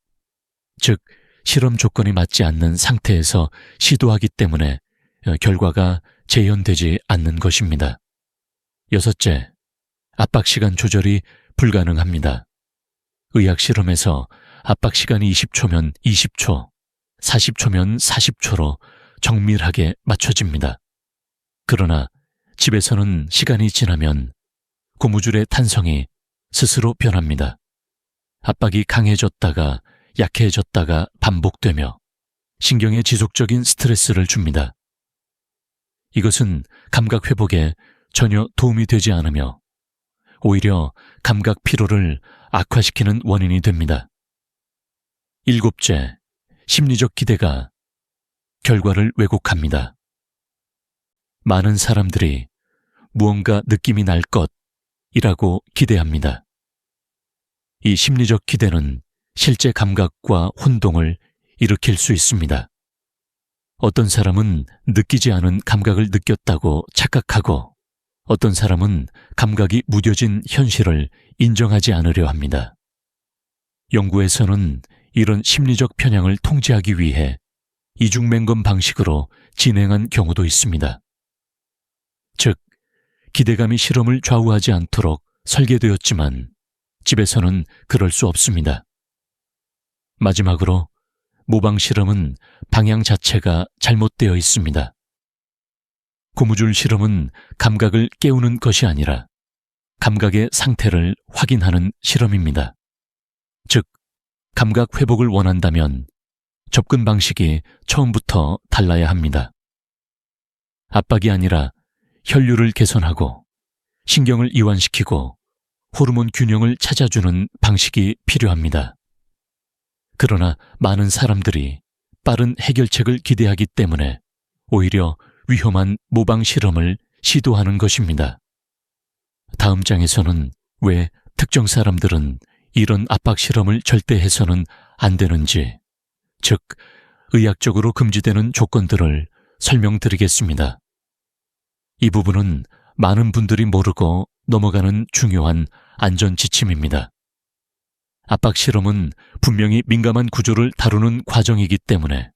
즉, 실험 조건이 맞지 않는 상태에서 시도하기 때문에 결과가 재현되지 않는 것입니다. 여섯째, 압박 시간 조절이 불가능합니다. 의학 실험에서 압박 시간이 20초면 20초, 40초면 40초로 정밀하게 맞춰집니다. 그러나 집에서는 시간이 지나면 고무줄의 탄성이 스스로 변합니다. 압박이 강해졌다가 약해졌다가 반복되며 신경에 지속적인 스트레스를 줍니다. 이것은 감각 회복에 전혀 도움이 되지 않으며 오히려 감각 피로를 악화시키는 원인이 됩니다. 일곱째, 심리적 기대가 결과를 왜곡합니다. 많은 사람들이 무언가 느낌이 날 것이라고 기대합니다. 이 심리적 기대는 실제 감각과 혼동을 일으킬 수 있습니다. 어떤 사람은 느끼지 않은 감각을 느꼈다고 착각하고 어떤 사람은 감각이 무뎌진 현실을 인정하지 않으려 합니다. 연구에서는 이런 심리적 편향을 통제하기 위해 이중맹검 방식으로 진행한 경우도 있습니다. 즉, 기대감이 실험을 좌우하지 않도록 설계되었지만 집에서는 그럴 수 없습니다. 마지막으로 모방 실험은 방향 자체가 잘못되어 있습니다. 고무줄 실험은 감각을 깨우는 것이 아니라 감각의 상태를 확인하는 실험입니다. 즉, 감각 회복을 원한다면 접근 방식이 처음부터 달라야 합니다. 압박이 아니라 혈류를 개선하고 신경을 이완시키고 호르몬 균형을 찾아주는 방식이 필요합니다. 그러나 많은 사람들이 빠른 해결책을 기대하기 때문에 오히려 위험한 모방 실험을 시도하는 것입니다. 다음 장에서는 왜 특정 사람들은 이런 압박 실험을 절대 해서는 안 되는지, 즉, 의학적으로 금지되는 조건들을 설명드리겠습니다. 이 부분은 많은 분들이 모르고 넘어가는 중요한 안전 지침입니다. 압박 실험은 분명히 민감한 구조를 다루는 과정이기 때문에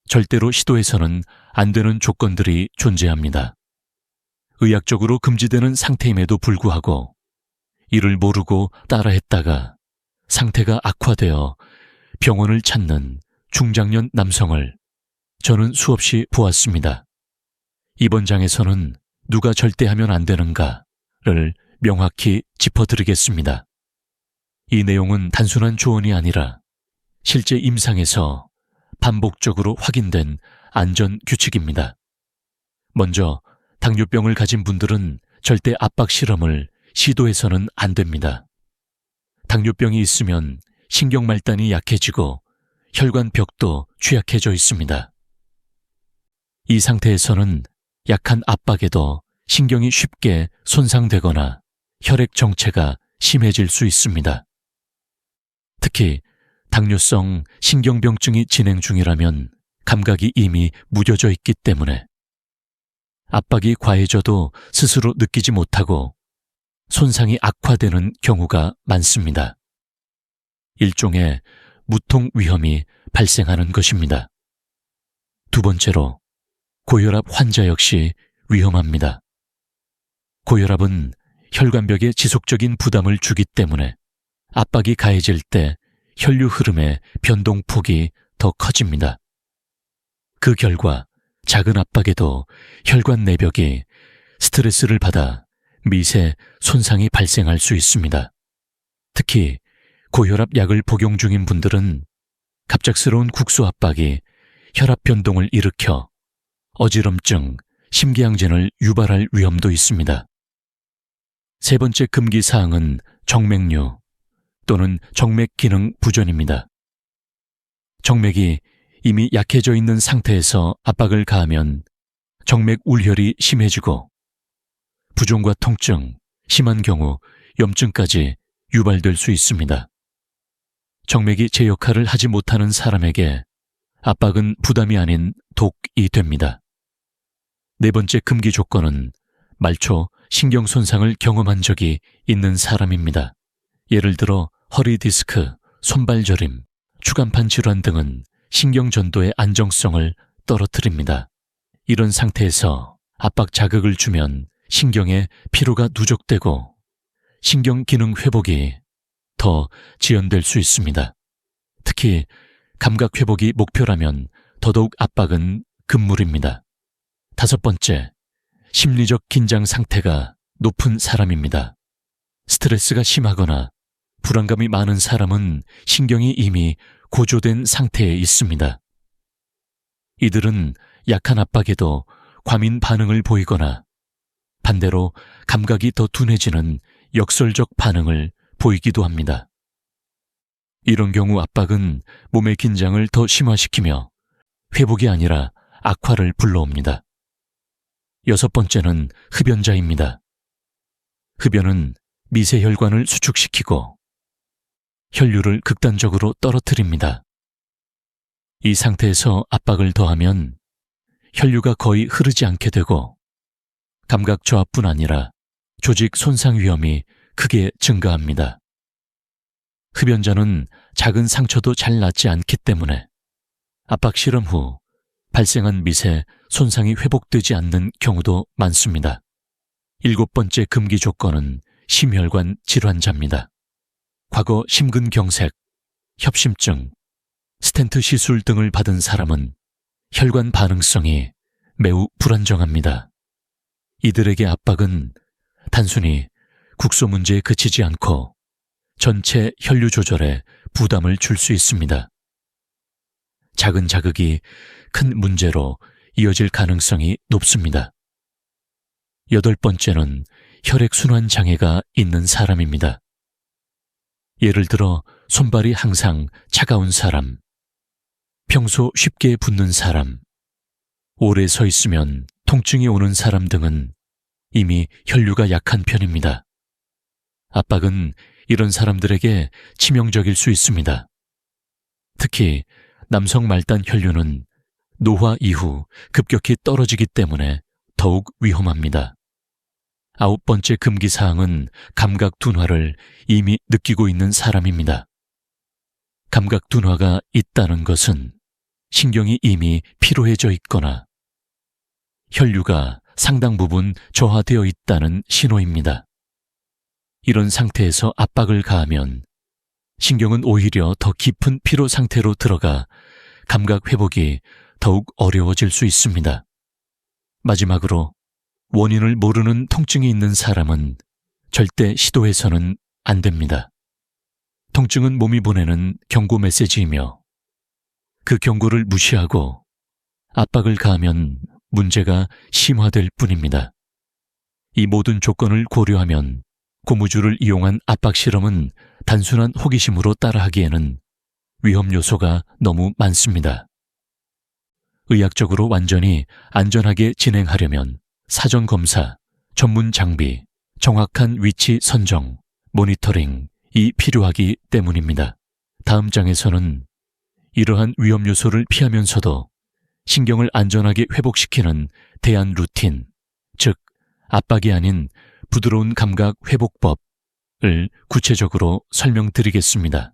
절대로 시도해서는 안 되는 조건들이 존재합니다. 의학적으로 금지되는 상태임에도 불구하고 이를 모르고 따라했다가 상태가 악화되어 병원을 찾는 중장년 남성을 저는 수없이 보았습니다. 이번 장에서는 누가 절대 하면 안 되는가를 명확히 짚어드리겠습니다. 이 내용은 단순한 조언이 아니라 실제 임상에서 반복적으로 확인된 안전 규칙입니다. 먼저 당뇨병을 가진 분들은 절대 압박 실험을 시도해서는 안 됩니다. 당뇨병이 있으면 신경말단이 약해지고 혈관벽도 취약해져 있습니다. 이 상태에서는 약한 압박에도 신경이 쉽게 손상되거나 혈액 정체가 심해질 수 있습니다. 특히 당뇨성 신경병증이 진행 중이라면 감각이 이미 무뎌져 있기 때문에 압박이 과해져도 스스로 느끼지 못하고 손상이 악화되는 경우가 많습니다. 일종의 무통 위험이 발생하는 것입니다. 두 번째로, 고혈압 환자 역시 위험합니다. 고혈압은 혈관벽에 지속적인 부담을 주기 때문에 압박이 가해질 때 혈류 흐름의 변동폭이 더 커집니다. 그 결과 작은 압박에도 혈관 내벽이 스트레스를 받아 미세 손상이 발생할 수 있습니다. 특히 고혈압 약을 복용 중인 분들은 갑작스러운 국소 압박이 혈압 변동을 일으켜 어지럼증, 심계양전을 유발할 위험도 있습니다. 세 번째 금기 사항은 정맥류 또는 정맥 기능 부전입니다. 정맥이 이미 약해져 있는 상태에서 압박을 가하면 정맥 울혈이 심해지고 부종과 통증, 심한 경우 염증까지 유발될 수 있습니다. 정맥이 제 역할을 하지 못하는 사람에게 압박은 부담이 아닌 독이 됩니다. 네 번째 금기 조건은 말초 신경 손상을 경험한 적이 있는 사람입니다. 예를 들어 허리 디스크, 손발 저림, 추간판 질환 등은 신경 전도의 안정성을 떨어뜨립니다. 이런 상태에서 압박 자극을 주면 신경에 피로가 누적되고 신경 기능 회복이 더 지연될 수 있습니다. 특히 감각 회복이 목표라면 더더욱 압박은 금물입니다. 다섯 번째, 심리적 긴장 상태가 높은 사람입니다. 스트레스가 심하거나 불안감이 많은 사람은 신경이 이미 고조된 상태에 있습니다. 이들은 약한 압박에도 과민 반응을 보이거나 반대로 감각이 더 둔해지는 역설적 반응을 보이기도 합니다. 이런 경우 압박은 몸의 긴장을 더 심화시키며 회복이 아니라 악화를 불러옵니다. 여섯 번째는 흡연자입니다. 흡연은 미세혈관을 수축시키고 혈류를 극단적으로 떨어뜨립니다. 이 상태에서 압박을 더하면 혈류가 거의 흐르지 않게 되고 감각 저하뿐 아니라 조직 손상 위험이 크게 증가합니다. 흡연자는 작은 상처도 잘 낫지 않기 때문에 압박 실험 후 발생한 미세 손상이 회복되지 않는 경우도 많습니다. 일곱 번째 금기 조건은 심혈관 질환자입니다. 과거 심근경색, 협심증, 스텐트 시술 등을 받은 사람은 혈관 반응성이 매우 불안정합니다. 이들에게 압박은 단순히 국소 문제에 그치지 않고 전체 혈류 조절에 부담을 줄 수 있습니다. 작은 자극이 큰 문제로 이어질 가능성이 높습니다. 8번째는 혈액순환 장애가 있는 사람입니다. 예를 들어 손발이 항상 차가운 사람, 평소 쉽게 붓는 사람, 오래 서 있으면 통증이 오는 사람 등은 이미 혈류가 약한 편입니다. 압박은 이런 사람들에게 치명적일 수 있습니다. 특히 남성 말단 혈류는 노화 이후 급격히 떨어지기 때문에 더욱 위험합니다. 9번째 금기사항은 감각 둔화를 이미 느끼고 있는 사람입니다. 감각 둔화가 있다는 것은 신경이 이미 피로해져 있거나 혈류가 상당 부분 저하되어 있다는 신호입니다. 이런 상태에서 압박을 가하면 신경은 오히려 더 깊은 피로 상태로 들어가 감각 회복이 더욱 어려워질 수 있습니다. 마지막으로 원인을 모르는 통증이 있는 사람은 절대 시도해서는 안 됩니다. 통증은 몸이 보내는 경고 메시지이며 그 경고를 무시하고 압박을 가하면 문제가 심화될 뿐입니다. 이 모든 조건을 고려하면 고무줄을 이용한 압박 실험은 단순한 호기심으로 따라하기에는 위험 요소가 너무 많습니다. 의학적으로 완전히 안전하게 진행하려면 사전 검사, 전문 장비, 정확한 위치 선정, 모니터링이 필요하기 때문입니다. 다음 장에서는 이러한 위험 요소를 피하면서도 신경을 안전하게 회복시키는 대안 루틴, 즉 압박이 아닌 부드러운 감각 회복법을 구체적으로 설명드리겠습니다.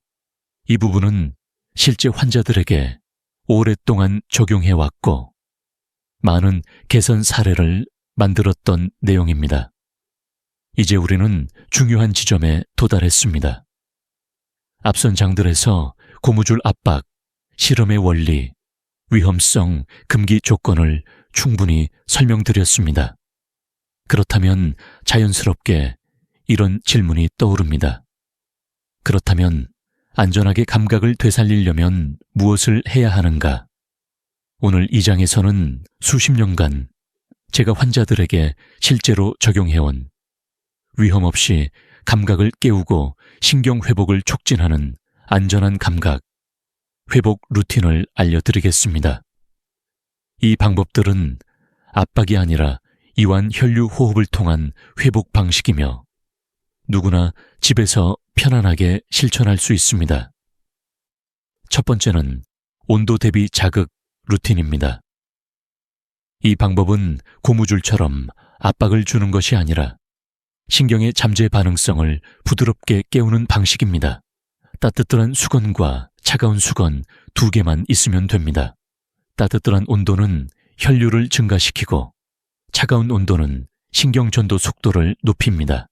이 부분은 실제 환자들에게 오랫동안 적용해왔고 많은 개선 사례를 만들었던 내용입니다. 이제 우리는 중요한 지점에 도달했습니다. 앞선 장들에서 고무줄 압박, 실험의 원리, 위험성, 금기 조건을 충분히 설명드렸습니다. 그렇다면 자연스럽게 이런 질문이 떠오릅니다. 그렇다면 안전하게 감각을 되살리려면 무엇을 해야 하는가? 오늘 이 장에서는 수십 년간 제가 환자들에게 실제로 적용해온 위험 없이 감각을 깨우고 신경 회복을 촉진하는 안전한 감각, 회복 루틴을 알려드리겠습니다. 이 방법들은 압박이 아니라 이완 혈류 호흡을 통한 회복 방식이며 누구나 집에서 편안하게 실천할 수 있습니다. 첫 번째는 온도 대비 자극 루틴입니다. 이 방법은 고무줄처럼 압박을 주는 것이 아니라 신경의 잠재 반응성을 부드럽게 깨우는 방식입니다. 따뜻한 수건과 차가운 수건 2개만 있으면 됩니다. 따뜻한 온도는 혈류를 증가시키고 차가운 온도는 신경 전도 속도를 높입니다.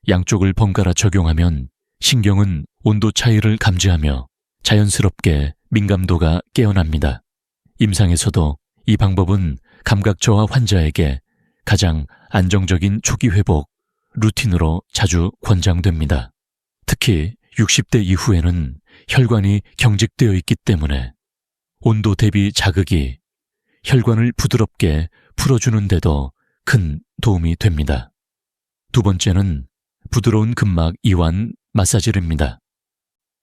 양쪽을 번갈아 적용하면 신경은 온도 차이를 감지하며 자연스럽게 민감도가 깨어납니다. 임상에서도 이 방법은 감각 저하 환자에게 가장 안정적인 초기 회복 루틴으로 자주 권장됩니다. 특히 60대 이후에는 혈관이 경직되어 있기 때문에 온도 대비 자극이 혈관을 부드럽게 풀어주는 데도 큰 도움이 됩니다. 두 번째는 부드러운 근막 이완 마사지입니다.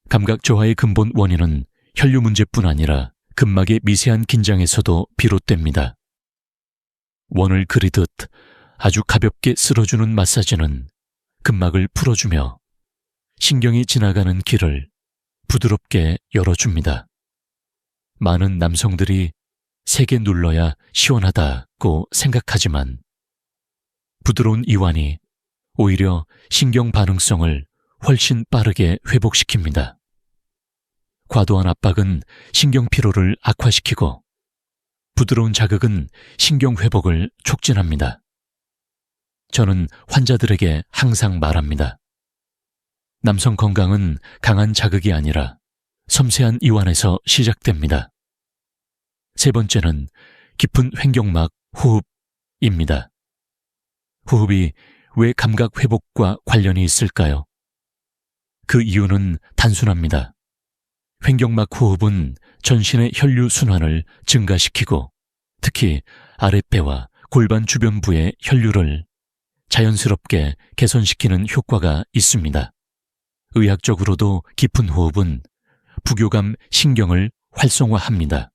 감각 저하의 근본 원인은 혈류 문제뿐 아니라 근막의 미세한 긴장에서도 비롯됩니다. 원을 그리듯 아주 가볍게 쓸어주는 마사지는 근막을 풀어주며 신경이 지나가는 길을 부드럽게 열어줍니다. 많은 남성들이 세게 눌러야 시원하다고 생각하지만 부드러운 이완이 오히려 신경 반응성을 훨씬 빠르게 회복시킵니다. 과도한 압박은 신경 피로를 악화시키고 부드러운 자극은 신경 회복을 촉진합니다. 저는 환자들에게 항상 말합니다. 남성 건강은 강한 자극이 아니라 섬세한 이완에서 시작됩니다. 세 번째는 깊은 횡격막 호흡입니다. 호흡이 왜 감각 회복과 관련이 있을까요? 그 이유는 단순합니다. 횡격막 호흡은 전신의 혈류 순환을 증가시키고 특히 아랫배와 골반 주변부의 혈류를 자연스럽게 개선시키는 효과가 있습니다. 의학적으로도 깊은 호흡은 부교감 신경을 활성화합니다.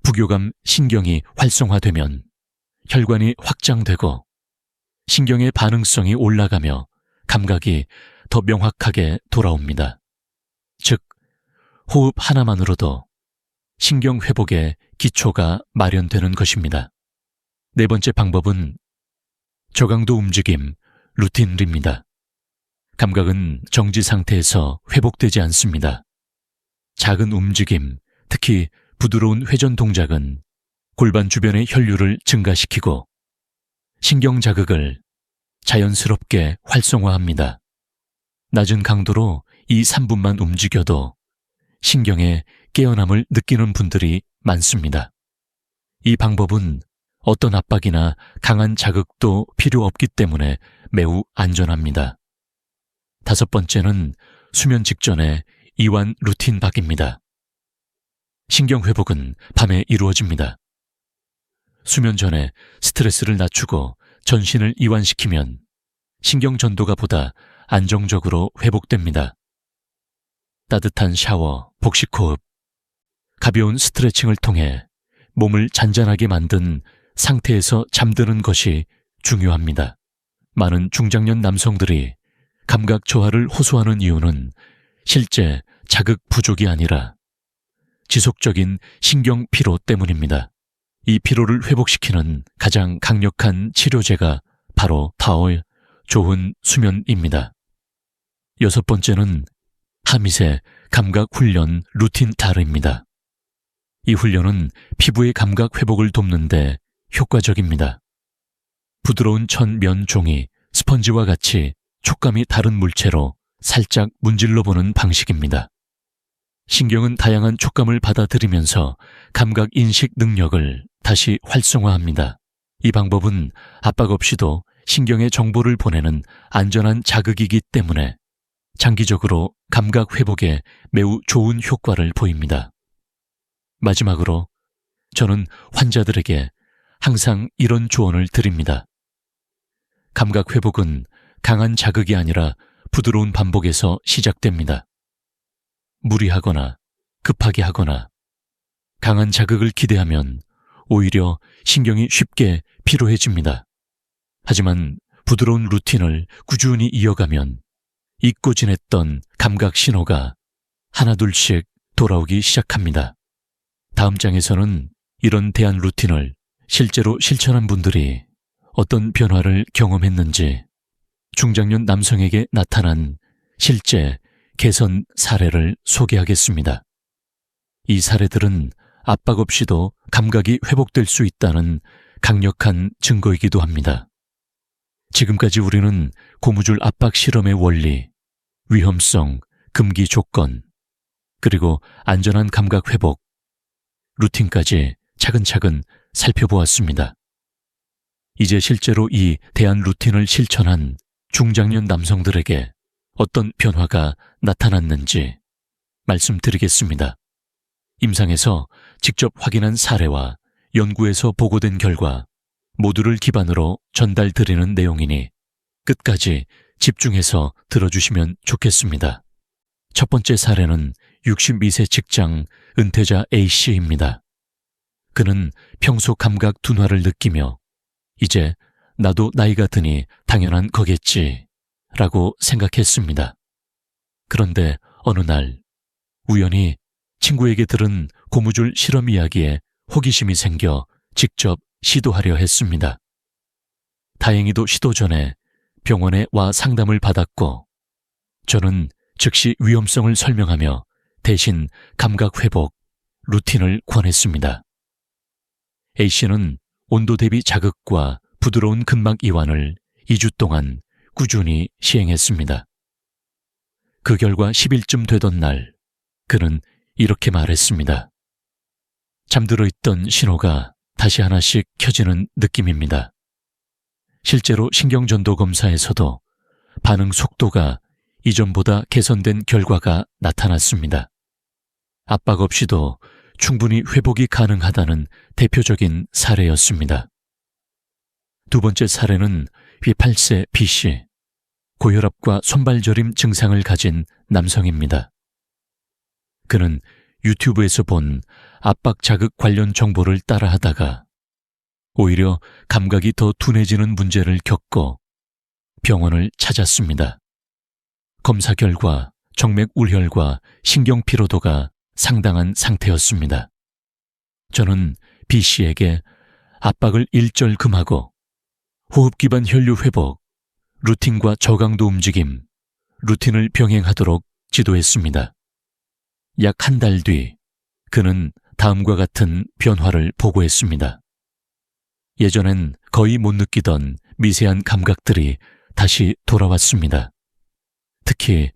부교감 신경이 활성화되면 혈관이 확장되고 신경의 반응성이 올라가며 감각이 더 명확하게 돌아옵니다. 즉, 호흡 하나만으로도 신경 회복의 기초가 마련되는 것입니다. 네 번째 방법은 저강도 움직임, 루틴입니다. 감각은 정지 상태에서 회복되지 않습니다. 작은 움직임, 특히 부드러운 회전 동작은 골반 주변의 혈류를 증가시키고 신경 자극을 자연스럽게 활성화합니다. 낮은 강도로 2, 3분만 움직여도 신경의 깨어남을 느끼는 분들이 많습니다. 이 방법은 어떤 압박이나 강한 자극도 필요 없기 때문에 매우 안전합니다. 다섯 번째는 수면 직전의 이완 루틴 박입니다. 신경 회복은 밤에 이루어집니다. 수면 전에 스트레스를 낮추고 전신을 이완시키면 신경 전도가 보다 안정적으로 회복됩니다. 따뜻한 샤워, 복식 호흡, 가벼운 스트레칭을 통해 몸을 잔잔하게 만든 상태에서 잠드는 것이 중요합니다. 많은 중장년 남성들이 감각 저하를 호소하는 이유는 실제 자극 부족이 아니라 지속적인 신경 피로 때문입니다. 이 피로를 회복시키는 가장 강력한 치료제가 바로 타오의 좋은 수면입니다. 여섯 번째는 하밋의 감각 훈련 루틴 타르입니다. 이 훈련은 피부의 감각 회복을 돕는데 효과적입니다. 부드러운 천 면 종이 스펀지와 같이 촉감이 다른 물체로 살짝 문질러 보는 방식입니다. 신경은 다양한 촉감을 받아들이면서 감각 인식 능력을 다시 활성화합니다. 이 방법은 압박 없이도 신경에 정보를 보내는 안전한 자극이기 때문에 장기적으로 감각 회복에 매우 좋은 효과를 보입니다. 마지막으로 저는 환자들에게 항상 이런 조언을 드립니다. 감각 회복은 강한 자극이 아니라 부드러운 반복에서 시작됩니다. 무리하거나 급하게 하거나 강한 자극을 기대하면 오히려 신경이 쉽게 피로해집니다. 하지만 부드러운 루틴을 꾸준히 이어가면 잊고 지냈던 감각 신호가 하나둘씩 돌아오기 시작합니다. 다음 장에서는 이런 대안 루틴을 실제로 실천한 분들이 어떤 변화를 경험했는지 중장년 남성에게 나타난 실제 개선 사례를 소개하겠습니다. 이 사례들은 압박 없이도 감각이 회복될 수 있다는 강력한 증거이기도 합니다. 지금까지 우리는 고무줄 압박 실험의 원리, 위험성, 금기 조건, 그리고 안전한 감각 회복, 루틴까지 차근차근 살펴보았습니다. 이제 실제로 이 대안 루틴을 실천한 중장년 남성들에게 어떤 변화가 나타났는지 말씀드리겠습니다. 임상에서 직접 확인한 사례와 연구에서 보고된 결과 모두를 기반으로 전달드리는 내용이니 끝까지 집중해서 들어주시면 좋겠습니다. 첫 번째 사례는 62세 직장 은퇴자 A씨입니다. 그는 평소 감각 둔화를 느끼며 이제 나도 나이가 드니 당연한 거겠지 라고 생각했습니다. 그런데 어느 날 우연히 친구에게 들은 고무줄 실험 이야기에 호기심이 생겨 직접 시도하려 했습니다. 다행히도 시도 전에 병원에 와 상담을 받았고 저는 즉시 위험성을 설명하며 대신 감각 회복, 루틴을 권했습니다. A씨는 온도 대비 자극과 부드러운 근막 이완을 2주 동안 꾸준히 시행했습니다. 그 결과 10일쯤 되던 날, 그는 이렇게 말했습니다. 잠들어 있던 신호가 다시 하나씩 켜지는 느낌입니다. 실제로 신경전도 검사에서도 반응 속도가 이전보다 개선된 결과가 나타났습니다. 압박 없이도 충분히 회복이 가능하다는 대표적인 사례였습니다. 두 번째 사례는 8세 B씨, 고혈압과 손발저림 증상을 가진 남성입니다. 그는 유튜브에서 본 압박 자극 관련 정보를 따라하다가 오히려 감각이 더 둔해지는 문제를 겪고 병원을 찾았습니다. 검사 결과 정맥 울혈과 신경 피로도가 상당한 상태였습니다. 저는 B씨에게 압박을 일절 금하고 호흡 기반 혈류 회복, 루틴과 저강도 움직임, 루틴을 병행하도록 지도했습니다. 약 한 달 뒤 그는 다음과 같은 변화를 보고했습니다. 예전엔 거의 못 느끼던 미세한 감각들이 다시 돌아왔습니다. 특히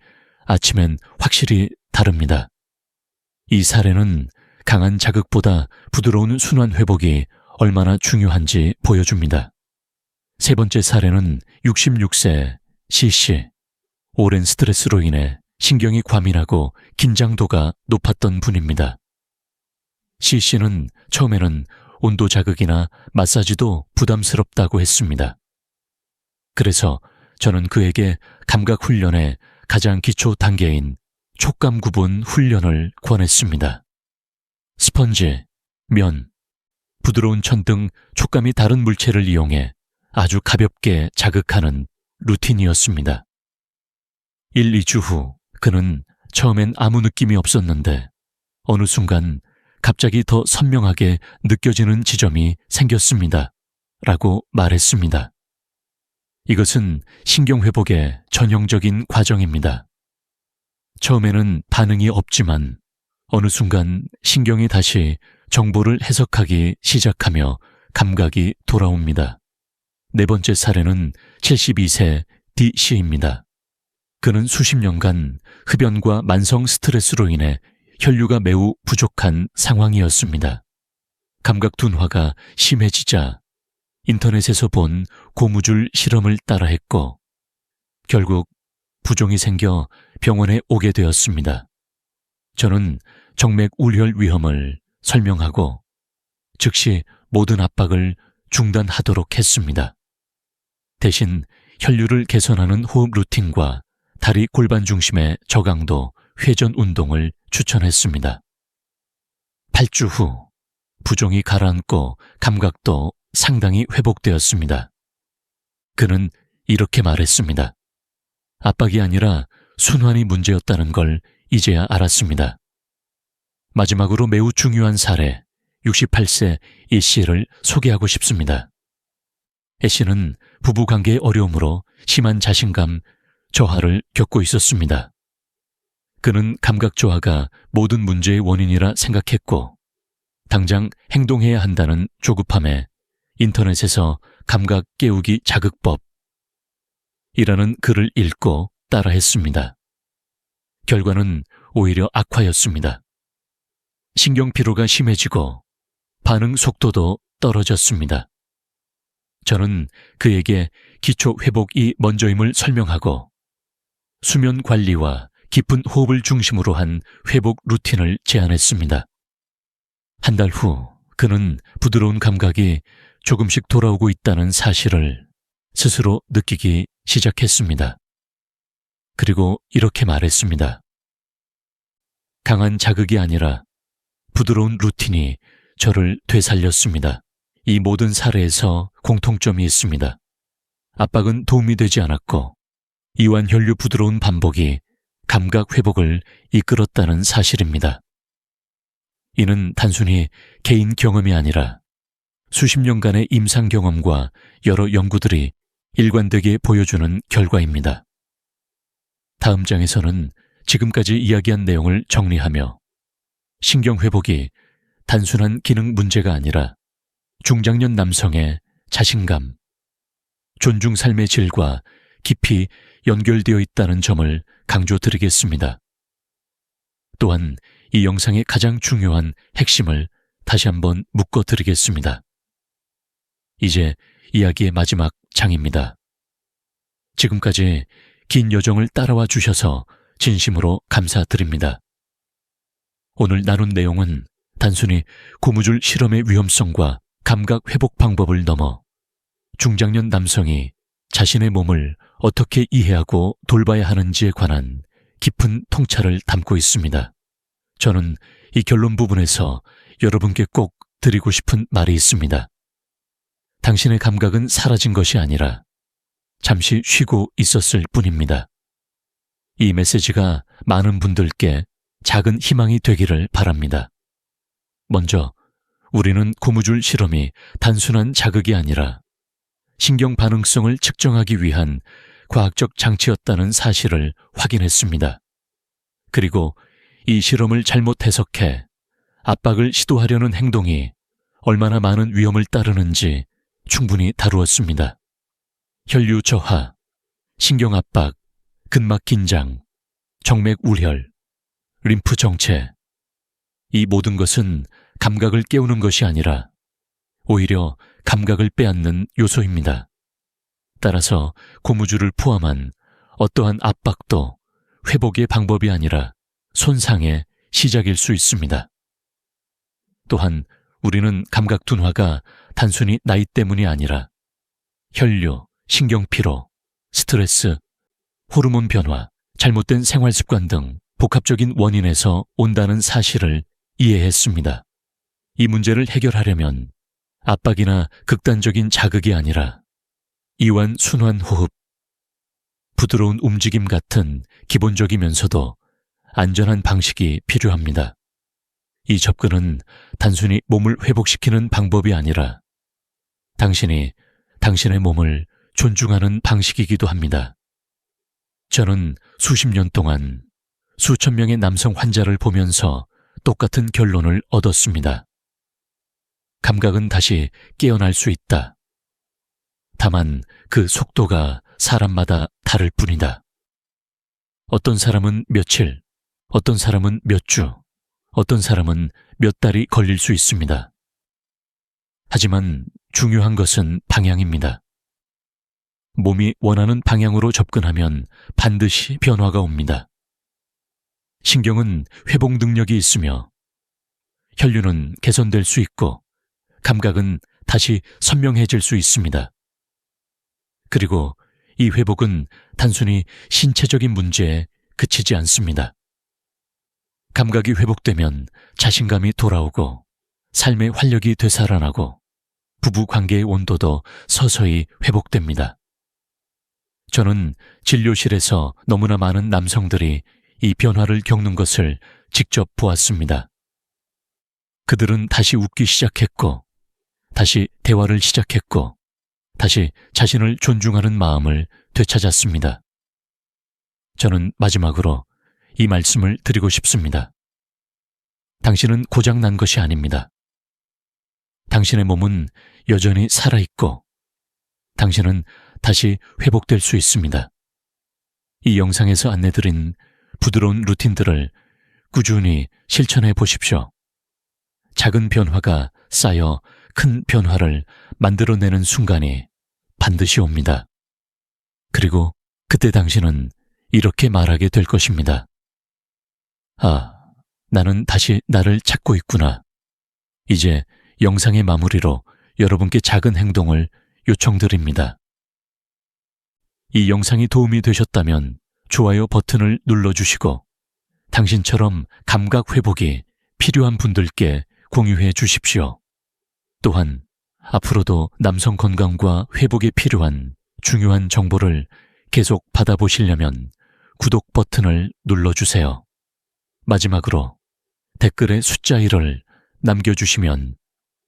아침엔 확실히 다릅니다. 이 사례는 강한 자극보다 부드러운 순환 회복이 얼마나 중요한지 보여줍니다. 세 번째 사례는 66세 C씨, 오랜 스트레스로 인해 신경이 과민하고 긴장도가 높았던 분입니다. C씨는 처음에는 온도 자극이나 마사지도 부담스럽다고 했습니다. 그래서 저는 그에게 감각 훈련의 가장 기초 단계인 촉감 구분 훈련을 권했습니다. 스펀지, 면, 부드러운 천 등 촉감이 다른 물체를 이용해 아주 가볍게 자극하는 루틴이었습니다. 1, 2주 후 그는 처음엔 아무 느낌이 없었는데 어느 순간 갑자기 더 선명하게 느껴지는 지점이 생겼습니다. 라고 말했습니다. 이것은 신경회복의 전형적인 과정입니다. 처음에는 반응이 없지만 어느 순간 신경이 다시 정보를 해석하기 시작하며 감각이 돌아옵니다. 네 번째 사례는 72세 D씨입니다. 그는 수십 년간 흡연과 만성 스트레스로 인해 혈류가 매우 부족한 상황이었습니다. 감각 둔화가 심해지자 인터넷에서 본 고무줄 실험을 따라했고 결국 부종이 생겨 병원에 오게 되었습니다. 저는 정맥 울혈 위험을 설명하고 즉시 모든 압박을 중단하도록 했습니다. 대신 혈류를 개선하는 호흡 루틴과 다리 골반 중심의 저강도, 회전 운동을 추천했습니다. 8주 후 부종이 가라앉고 감각도 상당히 회복되었습니다. 그는 이렇게 말했습니다. 압박이 아니라 순환이 문제였다는 걸 이제야 알았습니다. 마지막으로 매우 중요한 사례, 68세 E씨를 소개하고 싶습니다. E씨는 부부관계의 어려움으로 심한 자신감 저하를 겪고 있었습니다. 그는 감각 저하가 모든 문제의 원인이라 생각했고 당장 행동해야 한다는 조급함에 인터넷에서 감각 깨우기 자극법 이라는 글을 읽고 따라했습니다. 결과는 오히려 악화였습니다. 신경피로가 심해지고 반응 속도도 떨어졌습니다. 저는 그에게 기초 회복이 먼저임을 설명하고 수면 관리와 깊은 호흡을 중심으로 한 회복 루틴을 제안했습니다. 한 달 후 그는 부드러운 감각이 조금씩 돌아오고 있다는 사실을 스스로 느끼기 시작했습니다. 그리고 이렇게 말했습니다. 강한 자극이 아니라 부드러운 루틴이 저를 되살렸습니다. 이 모든 사례에서 공통점이 있습니다. 압박은 도움이 되지 않았고 이완 혈류 부드러운 반복이 감각 회복을 이끌었다는 사실입니다. 이는 단순히 개인 경험이 아니라 수십 년간의 임상 경험과 여러 연구들이 일관되게 보여주는 결과입니다. 다음 장에서는 지금까지 이야기한 내용을 정리하며 신경회복이 단순한 기능 문제가 아니라 중장년 남성의 자신감, 존중 삶의 질과 깊이 연결되어 있다는 점을 강조드리겠습니다. 또한 이 영상의 가장 중요한 핵심을 다시 한번 묶어드리겠습니다. 이제 이야기의 마지막 장입니다. 지금까지 긴 여정을 따라와 주셔서 진심으로 감사드립니다. 오늘 나눈 내용은 단순히 고무줄 실험의 위험성과 감각 회복 방법을 넘어 중장년 남성이 자신의 몸을 어떻게 이해하고 돌봐야 하는지에 관한 깊은 통찰을 담고 있습니다. 저는 이 결론 부분에서 여러분께 꼭 드리고 싶은 말이 있습니다. 당신의 감각은 사라진 것이 아니라 잠시 쉬고 있었을 뿐입니다. 이 메시지가 많은 분들께 작은 희망이 되기를 바랍니다. 먼저 우리는 고무줄 실험이 단순한 자극이 아니라 신경 반응성을 측정하기 위한 과학적 장치였다는 사실을 확인했습니다. 그리고 이 실험을 잘못 해석해 압박을 시도하려는 행동이 얼마나 많은 위험을 따르는지 충분히 다루었습니다. 혈류 저하, 신경 압박, 근막 긴장, 정맥 우혈, 림프 정체. 이 모든 것은 감각을 깨우는 것이 아니라 오히려 감각을 빼앗는 요소입니다. 따라서 고무줄을 포함한 어떠한 압박도 회복의 방법이 아니라 손상의 시작일 수 있습니다. 또한 우리는 감각 둔화가 단순히 나이 때문이 아니라 혈류, 신경피로, 스트레스, 호르몬 변화, 잘못된 생활 습관 등 복합적인 원인에서 온다는 사실을 이해했습니다. 이 문제를 해결하려면 압박이나 극단적인 자극이 아니라 이완 순환 호흡, 부드러운 움직임 같은 기본적이면서도 안전한 방식이 필요합니다. 이 접근은 단순히 몸을 회복시키는 방법이 아니라 당신이 당신의 몸을 존중하는 방식이기도 합니다. 저는 수십 년 동안 수천 명의 남성 환자를 보면서 똑같은 결론을 얻었습니다. 감각은 다시 깨어날 수 있다. 다만 그 속도가 사람마다 다를 뿐이다. 어떤 사람은 며칠, 어떤 사람은 몇 주, 어떤 사람은 몇 달이 걸릴 수 있습니다. 하지만 중요한 것은 방향입니다. 몸이 원하는 방향으로 접근하면 반드시 변화가 옵니다. 신경은 회복 능력이 있으며 혈류는 개선될 수 있고 감각은 다시 선명해질 수 있습니다. 그리고 이 회복은 단순히 신체적인 문제에 그치지 않습니다. 감각이 회복되면 자신감이 돌아오고 삶의 활력이 되살아나고 부부 관계의 온도도 서서히 회복됩니다. 저는 진료실에서 너무나 많은 남성들이 이 변화를 겪는 것을 직접 보았습니다. 그들은 다시 웃기 시작했고, 다시 대화를 시작했고, 다시 자신을 존중하는 마음을 되찾았습니다. 저는 마지막으로 이 말씀을 드리고 싶습니다. 당신은 고장난 것이 아닙니다. 당신의 몸은 여전히 살아있고 당신은 다시 회복될 수 있습니다. 이 영상에서 안내드린 부드러운 루틴들을 꾸준히 실천해 보십시오. 작은 변화가 쌓여 큰 변화를 만들어내는 순간이 반드시 옵니다. 그리고 그때 당신은 이렇게 말하게 될 것입니다. 아, 나는 다시 나를 찾고 있구나. 이제 영상의 마무리로 여러분께 작은 행동을 요청드립니다. 이 영상이 도움이 되셨다면 좋아요 버튼을 눌러주시고 당신처럼 감각 회복이 필요한 분들께 공유해 주십시오. 또한 앞으로도 남성 건강과 회복에 필요한 중요한 정보를 계속 받아보시려면 구독 버튼을 눌러주세요. 마지막으로 댓글에 숫자 1을 남겨주시면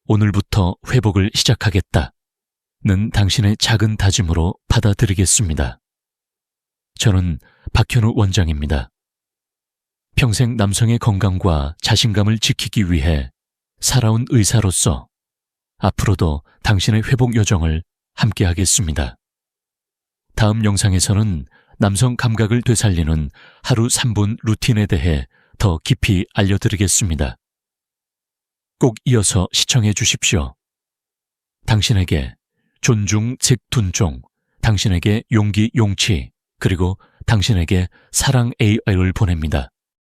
오늘부터 회복을 시작하겠다는 당신의 작은 다짐으로 받아들이겠습니다. 저는 박현우 원장입니다. 평생 남성의 건강과 자신감을 지키기 위해 살아온 의사로서 앞으로도 당신의 회복 여정을 함께하겠습니다. 다음 영상에서는 남성 감각을 되살리는 하루 3분 루틴에 대해 더 깊이 알려드리겠습니다. 꼭 이어서 시청해 주십시오. 당신에게 존중 즉 둔종, 당신에게 용기 용치, 그리고 당신에게 사랑 AI를 보냅니다.